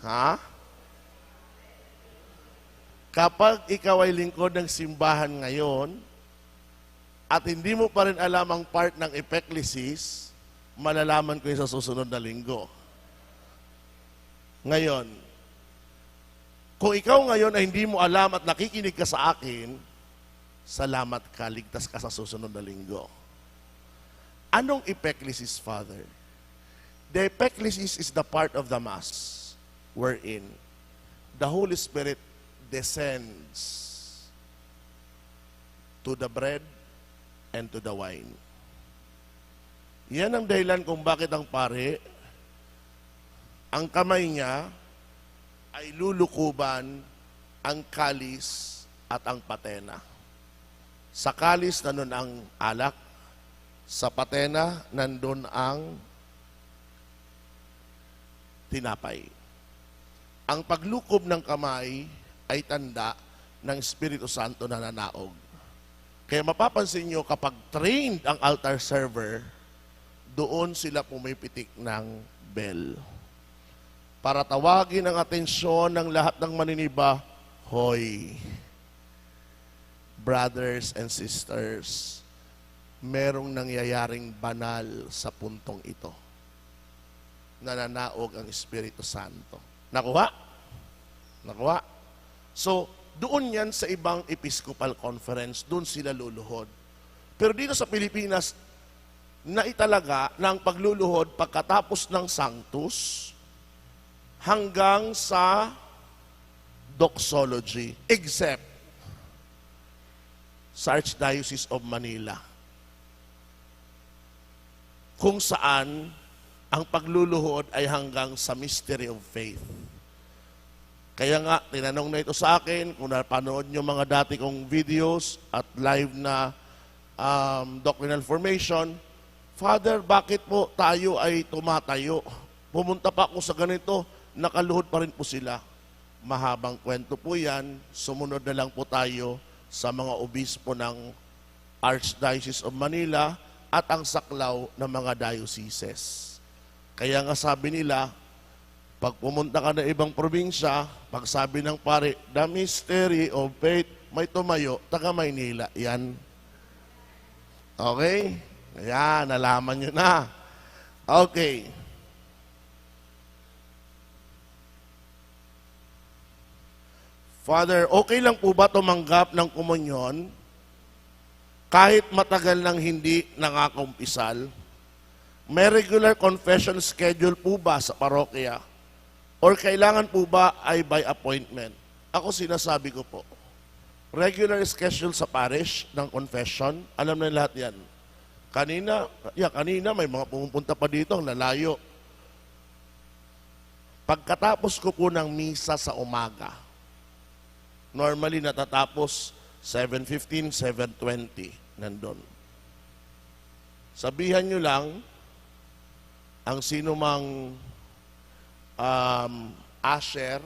Speaker 1: Ha? Kapag ikaw ay lingkod ng simbahan ngayon at hindi mo pa rin alam ang part ng epeklesis, malalaman ko yun sa susunod na linggo. Ngayon, kung ikaw ngayon ay hindi mo alam at nakikinig ka sa akin, salamat ka, ligtas ka sa susunod na linggo. Anong epeklesis, Father? The epeklesis is the part of the Mass wherein the Holy Spirit descends to the bread and to the wine. Yan ang dahilan kung bakit ang pare, ang kamay niya ay lulukuban ang kalis at ang patena. Sa kalis nandun ang alak, sa patena nandun ang tinapay. Ang paglukob ng kamay ay tanda ng Espiritu Santo na nanaog. Kaya mapapansin nyo, kapag trained ang altar server, doon sila pumipitik ng bell. Para tawagin ang atensyon ng lahat ng maniniba, hoy, brothers and sisters, merong nangyayaring banal sa puntong ito. Nananaog ang Espiritu Santo. Nakuha? Nakuha? So, doon yan sa ibang Episcopal Conference, doon sila luluhod. Pero dito sa Pilipinas, naitalaga na ang pagluluhod pagkatapos ng Sanctus hanggang sa Doxology, except sa Archdiocese of Manila, kung saan ang pagluluhod ay hanggang sa Mystery of Faith. Kaya nga, tinanong na ito sa akin, kung napanood nyo mga dati kong videos at live na doctrinal formation, Father, bakit po tayo ay tumatayo? Pumunta pa ako sa ganito, nakaluhod pa rin po sila. Mahabang kwento po yan, sumunod na lang po tayo sa mga obispo ng Archdiocese of Manila at ang saklaw ng mga dioceses. Kaya nga sabi nila, pag pumunta ka na ibang probinsya, pag sabi ng pare, the mystery of faith, may tumayo, taga Maynila. Yan. Okay? Ayan, nalaman nyo na. Okay. Father, okay lang po ba tumanggap ng komunyon kahit matagal nang hindi nangakumpisal? May regular confession schedule po ba sa parokya? Or kailangan po ba ay by appointment? Ako sinasabi ko po, regular schedule sa parish ng confession, alam na lahat yan. Kanina may mga pumupunta pa dito, ang lalayo. Pagkatapos ko po ng misa sa umaga, normally natatapos 7:15, 7:20, nandun. Sabihan nyo lang, ang sino mang usher,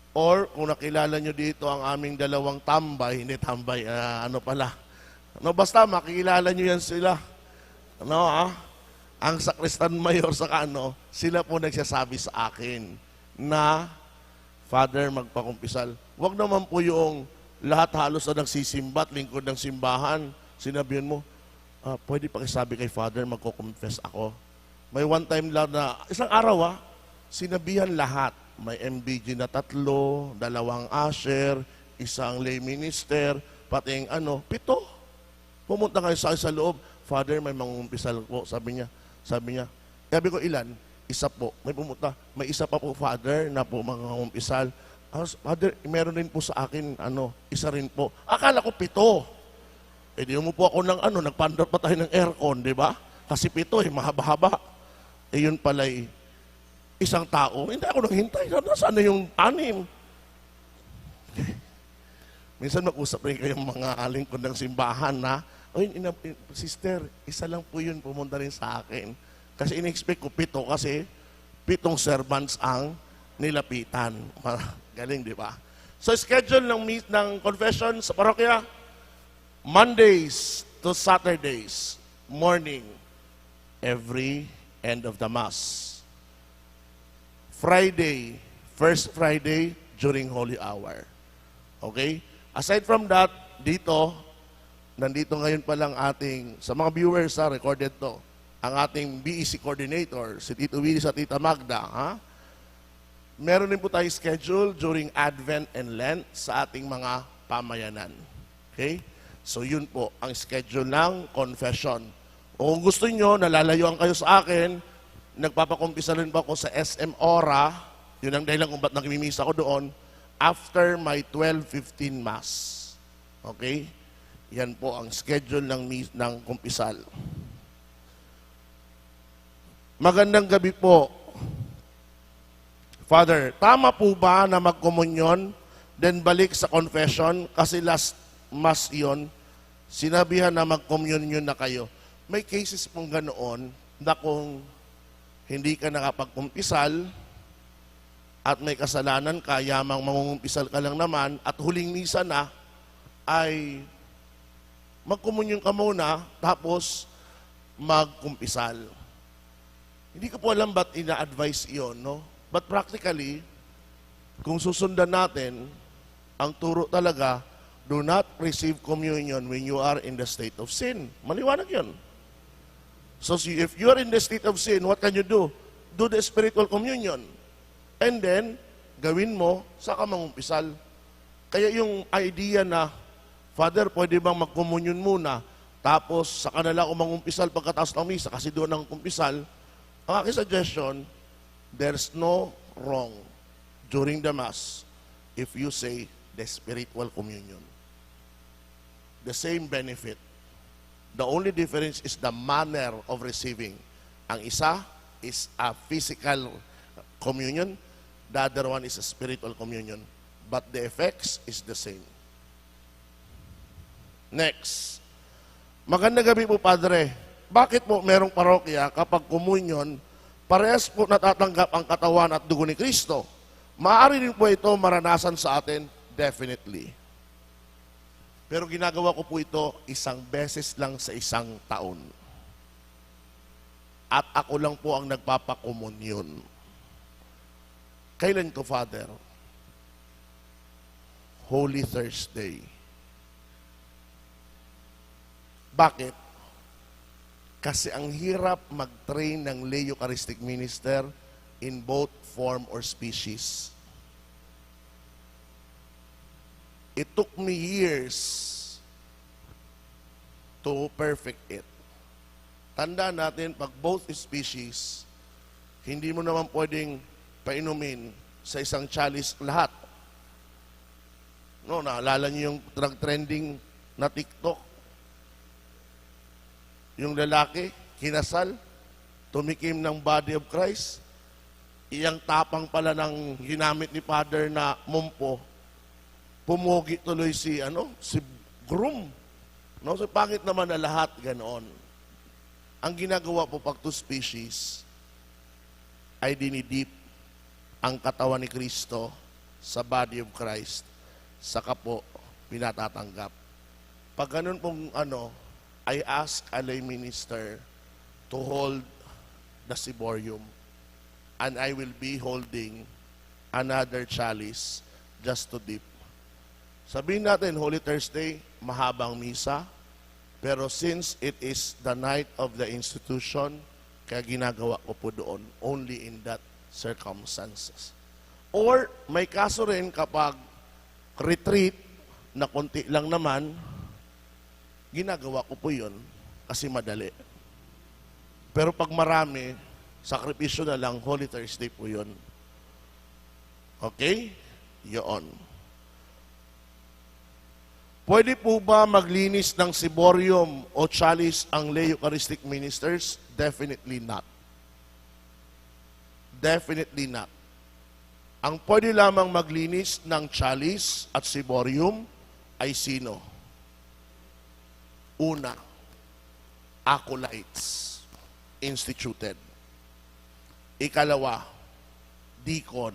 Speaker 1: or kung nakilala nyo dito ang aming dalawang tambay, hindi tambay, basta makikilala nyo yan sila. Ang sakristan mayor sa sila po nagsasabi sa akin na, Father, magpakumpisal. Huwag naman po yung lahat halos na nagsisimba at lingkod ng simbahan. Sinabihan mo, pwede pakisabi kay Father, magkukumfess ako. May one time lang na, isang araw sinabihan lahat. May MBG na 3, 2 usher, isang lay minister, pati 7. Pumunta kayo sa loob. Father, may mangumpisal po. Sabi niya. Sabi ko, ilan? Isa po. May isa pa po, Father, na po mangumpisal. Father, meron din po sa akin, isa rin po. Akala ko 7. Di mo po ako ng nagpandar pa tayo ng aircon, di ba? Kasi 7, mahaba-haba. Yun pala'y isang tao. Hindi ako nanghintay. Nasaan na yung 6? Minsan mag-usap rin kayong mga lingkod ng simbahan na, sister, isa lang po yun pumunta rin sa akin. Kasi in-expect ko 7 kasi 7 servants ang nilapitan. Galing, di ba? So, schedule ng confession sa parokya, Mondays to Saturdays, morning, every end of the Mass. Friday, first Friday during Holy Hour. Okay? Aside from that, nandito ngayon pa lang sa mga viewers, recorded to, ang ating BEC coordinator, si Tito Willie sa Tita Magda. Meron din po tayo schedule during Advent and Lent sa ating mga pamayanan. Okay? So yun po ang schedule ng confession. O kung gusto nyo, nalalayuan kayo sa akin, nagpapakumpisa rin ba ako sa SM Ora, yun ang dahilan kung ba't nakimimisa ko doon, after my 12:15 Mass. Okay? Yan po ang schedule ng kumpisal. Magandang gabi po. Father, tama po ba na magkomunyon, then balik sa confession, kasi last Mass yun, sinabihan na magkomunyon na kayo. May cases pong ganoon na kung hindi ka nakapagkumpisal at may kasalanan ka, yamang mangungumpisal ka lang naman at huling misa na, ay magkomunyon ka muna, tapos magkumpisal. Hindi ko po alam ba't ina-advise iyon, no? But practically, kung susundan natin, ang turo talaga, do not receive communion when you are in the state of sin. Maliwanag yun. So if you are in the state of sin, what can you do? Do the spiritual communion. And then, gawin mo, saka mangumpisal. Kaya yung idea na, Father, pwede bang magkomunyon muna, tapos sa kanila ako mangumpisal pagkatapos ng misa, kasi doon ang kumpisal, ang aking suggestion, there's no wrong during the Mass if you say the spiritual communion. The same benefit. The only difference is the manner of receiving. Ang isa is a physical communion, the other one is a spiritual communion. But the effects is the same. Next. Magandang gabi po, Padre. Bakit po merong parokya kapag komunyon, parehas po natatanggap ang katawan at dugo ni Kristo? Maaari rin po ito maranasan sa atin? Definitely. Pero ginagawa ko po ito isang beses lang sa isang taon. At ako lang po ang nagpapakomunyon. Kailan ko, Father? Holy Thursday. Bakit? Kasi ang hirap mag-train ng lay Eucharistic minister in both form or species. It took me years to perfect it. Tandaan natin, pag both species, hindi mo naman pwedeng painumin sa isang chalice lahat. No, naalala niyo yung trending na TikTok? Yung lalaki, kinasal, tumikim ng body of Christ, iyang tapang pala ng ginamit ni Father na mumpo, pumugi tuloy si groom. No, so pangit naman na lahat ganoon. Ang ginagawa po pag two species ay dinidip ang katawan ni Kristo sa body of Christ, saka po pinatatanggap. Pag ganun pong I ask a lay minister to hold the ciborium, and I will be holding another chalice just to dip. Sabihin natin, Holy Thursday, mahabang misa, pero since it is the night of the institution, kaya ginagawa ko po doon, only in that circumstances. Or, may kaso rin kapag retreat, na konti lang naman, ginagawa ko po yun kasi madali. Pero pag marami, sakripisyo na lang, Holy Thursday po yun. Okay? Yun. Pwede po ba maglinis ng ciborium o chalice ang lay Eucharistic ministers? Definitely not. Definitely not. Ang pwede lamang maglinis ng chalice at ciborium ay sino? Una, acolytes instituted. Ikalawa, deacon.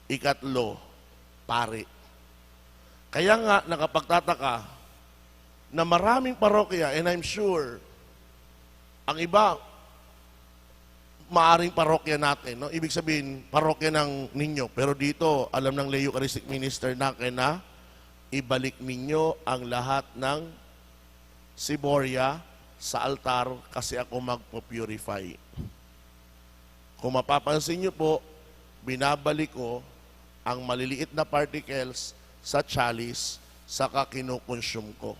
Speaker 1: Ikatlo, pari. Kaya nga, nakapagtataka na maraming parokya, and I'm sure, ang iba, maaring parokya natin. No? Ibig sabihin, parokya ng ninyo. Pero dito, alam ng lay Eucharistic minister natin na ibalik ninyo ang lahat ng siborya sa altar kasi ako magpo-purify. Kung mapapansin nyo po, binabalik ko ang maliliit na particles sa chalice saka kinukonsume ko.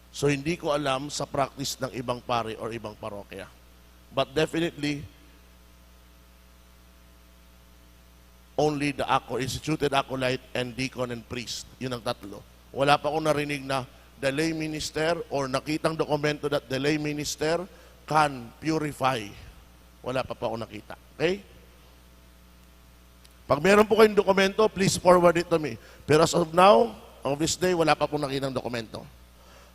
Speaker 1: So hindi ko alam sa practice ng ibang pari or ibang parokya. But definitely, only the instituted acolyte and deacon and priest. Yun ang tatlo. Wala pa akong narinig na the lay minister or nakitang dokumento that the lay minister can purify. Wala pa ako nakita. Okay? Pag meron po kayong dokumento, please forward it to me. Pero as of now, of this day, wala pa po nakitang dokumento.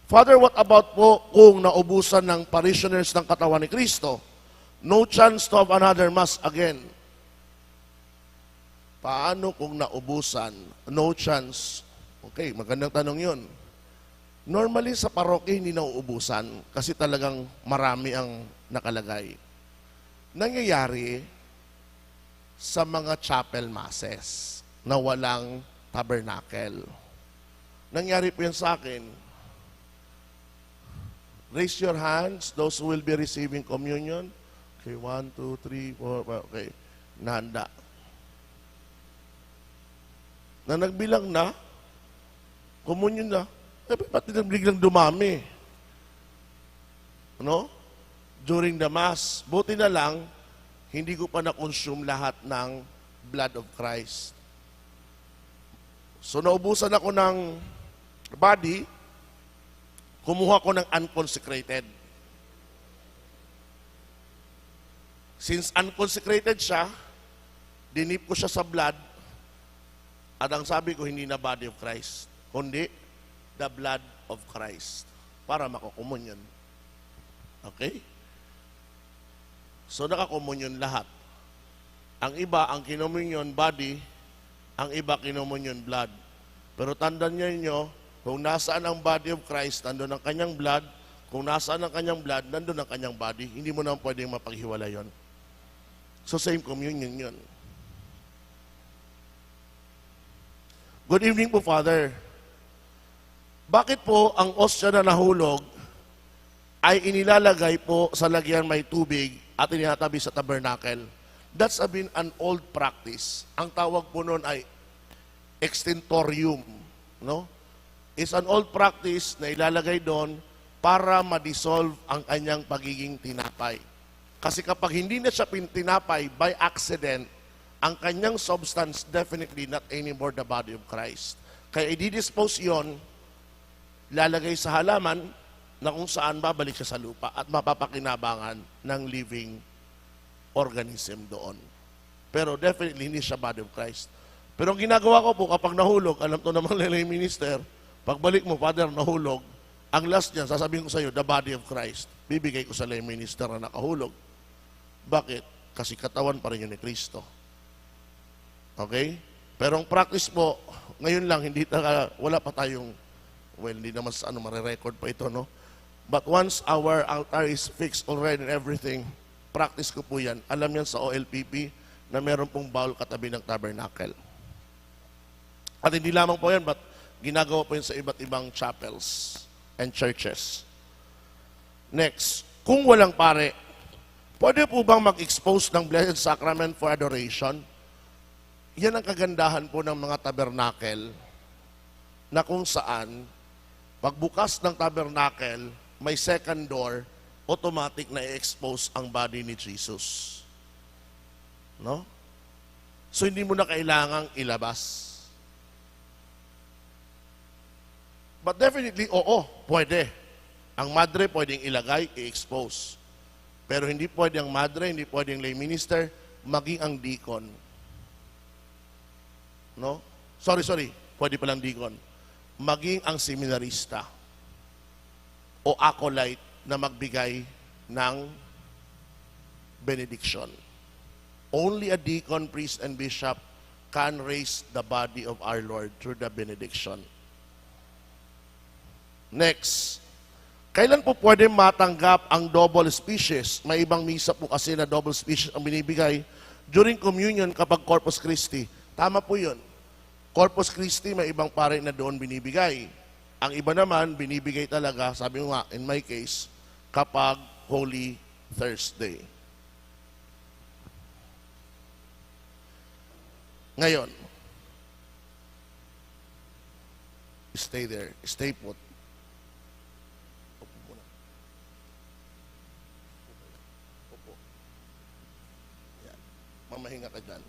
Speaker 1: Father, what about po kung naubusan ng parishioners ng katawan ni Kristo? No chance to have another Mass again. Paano kung naubusan? No chance Okay, magandang tanong yun. Normally sa parokya hindi nauubusan kasi talagang marami ang nakalagay. Nangyayari sa mga chapel masses na walang tabernacle. Nangyari po yan sa akin. Raise your hands, those who will be receiving communion. Okay, 1, 2, 3, 4, okay. Nahanda. Na nagbilang na, communion na, pati biglang dumami. Ano? During the Mass. Buti na lang, hindi ko pa na-consume lahat ng blood of Christ. So naubusan ako ng body, kumuha ko ng unconsecrated. Since unconsecrated siya, dinip ko siya sa blood, at ang sabi ko, hindi na body of Christ, kundi the blood of Christ, para makakomunyon. Okay? So nakakomunyon lahat. Ang iba, ang kinomunyon body, ang iba kinomunyon blood. Pero tandaan niyo, kung nasaan ang body of Christ, nandun ang kanyang blood. Kung nasaan ang kanyang blood, nandun ang kanyang body. Hindi mo naman pwedeng mapaghiwala yon. So same communion yun. Good evening po, Father. Bakit po ang osya na nahulog ay inilalagay po sa lagyan may tubig at inihatabi sa tabernacle? That's been an old practice. Ang tawag po noon ay extentorium. No? It's an old practice na ilalagay doon para ma-dissolve ang kanyang pagiging tinapay. Kasi kapag hindi na siya tinapay by accident, ang kanyang substance definitely not anymore the body of Christ. Kaya i-dispose yon, lalagay sa halaman na kung saan babalik siya sa lupa at mapapakinabangan ng living organism doon. Pero definitely hindi siya body of Christ. Pero ang ginagawa ko po kapag nahulog, alam to naman lay minister, pagbalik mo, Father, nahulog, ang last niya, sasabihin ko sa iyo, the body of Christ. Bibigay ko sa lay minister na nakahulog. Bakit? Kasi katawan pa rin yun ni Kristo. Okay? Pero ang practice po, ngayon lang, wala pa tayong, well, hindi naman sa marirecord pa ito, no? But once our altar is fixed already and everything, practice ko po yan. Alam yan sa OLPP na meron pong bowl katabi ng tabernacle. At hindi lamang po yan, but ginagawa po yan sa iba't ibang chapels and churches. Next, kung walang pare, pwede po bang mag-expose ng Blessed Sacrament for adoration? Yan ang kagandahan po ng mga tabernacle na kung saan pagbukas ng tabernacle, may second door, automatic na i-expose ang body ni Jesus. No? So hindi mo na kailangang ilabas. But definitely, oo, pwede. Ang madre pwedeng ilagay, i-expose. Pero hindi pwede ang madre, hindi pwede ang lay minister, maging ang deacon. No? Sorry. Pwede palang deacon. Maging ang seminarista o acolyte na magbigay ng benediction. Only a deacon, priest, and bishop can raise the body of our Lord through the benediction. Next, kailan po pwede matanggap ang double species? May ibang misa po kasi na double species ang binibigay during communion kapag Corpus Christi. Tama po yun. Corpus Christi, may ibang pare na doon binibigay. Ang iba naman, binibigay talaga, sabi ko nga, in my case, kapag Holy Thursday. Ngayon, stay there, stay put. Upo muna. Upo. Yan. Mamahinga ka dyan.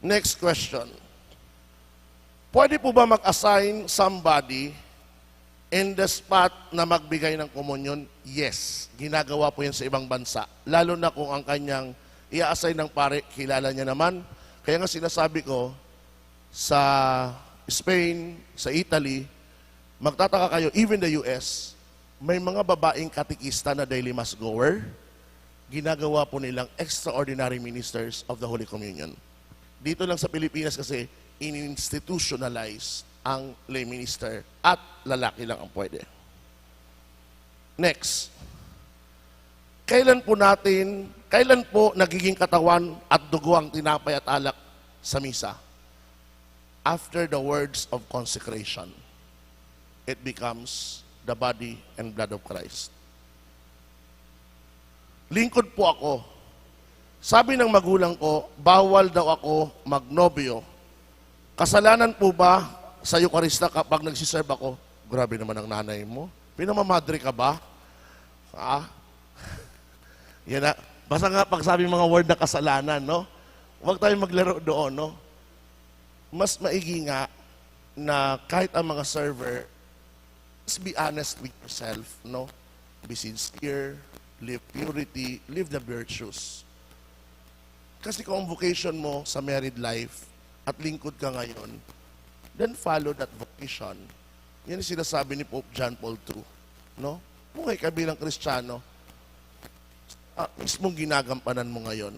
Speaker 1: Next question. Pwede po ba mag-assign somebody in the spot na magbigay ng komunyon? Yes. Ginagawa po yan sa ibang bansa. Lalo na kung ang kanyang i-assign ng pare, kilala niya naman. Kaya nga sinasabi ko, sa Spain, sa Italy, magtataka kayo, even the US, may mga babaeng katikista na daily mass goer. Ginagawa po nilang extraordinary ministers of the Holy Communion. Dito lang sa Pilipinas kasi in-institutionalize ang lay minister at lalaki lang ang pwede. Next. Kailan po nagiging katawan at dugo ang tinapay at alak sa misa? After the words of consecration. It becomes the body and blood of Christ. Lingkod po ako. Sabi ng magulang ko, bawal daw ako magnobyo. Kasalanan po ba sa Eukarista kapag nagsiserve ako? Grabe naman ang nanay mo. Pinamamadre ka ba? Yan na. Basta nga pag sabi mga word na kasalanan, no? Huwag tayong maglaro doon, no? Mas maigi nga na kahit ang mga server, just be honest with yourself, no? Be sincere, live purity, live the virtues. Kasi kung ang vocation mo sa married life at lingkod ka ngayon, then follow that vocation. Yan ang sinasabi ni Pope John Paul II. No? Buhay ka bilang Kristiyano, mismong ginagampanan mo ngayon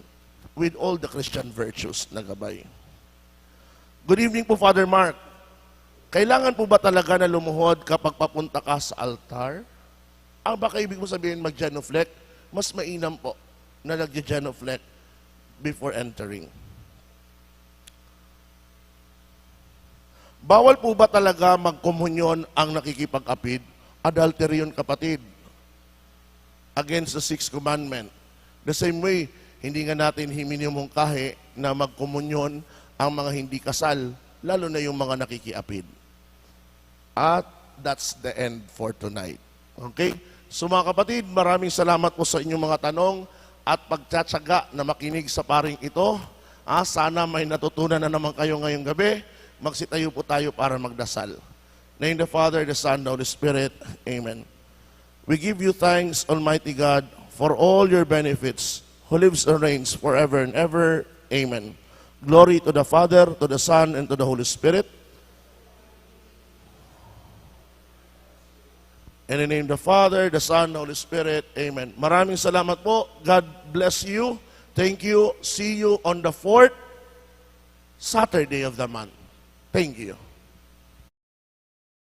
Speaker 1: with all the Christian virtues na gabay. Good evening po, Father Mark. Kailangan po ba talaga na lumuhod kapag papunta ka sa altar? Ang baka ibig mo sabihin mag-genuflect, mas mainam po na nag-genuflect before entering. Bawal po ba talaga magkomunyon ang nakikipag-apid? Adultery yun, kapatid. Against the sixth commandment. The same way, hindi nga natin himinimungkahi na magkomunyon ang mga hindi kasal, lalo na yung mga nakikiapid. At that's the end for tonight. Okay? So mga kapatid, maraming salamat po sa inyong mga tanong at pagtsatsaga na makinig sa paring ito. Sana may natutunan na naman kayo ngayong gabi. Magsitayo po tayo para magdasal. Name the Father, the Son, the Holy Spirit. Amen. We give you thanks, Almighty God, for all your benefits, who lives and reigns forever and ever. Amen. Glory to the Father, to the Son, and to the Holy Spirit. In the name of the Father, the Son, the Holy Spirit. Amen. Maraming salamat po. God bless you. Thank you. See you on the 4th Saturday of the month. Thank you.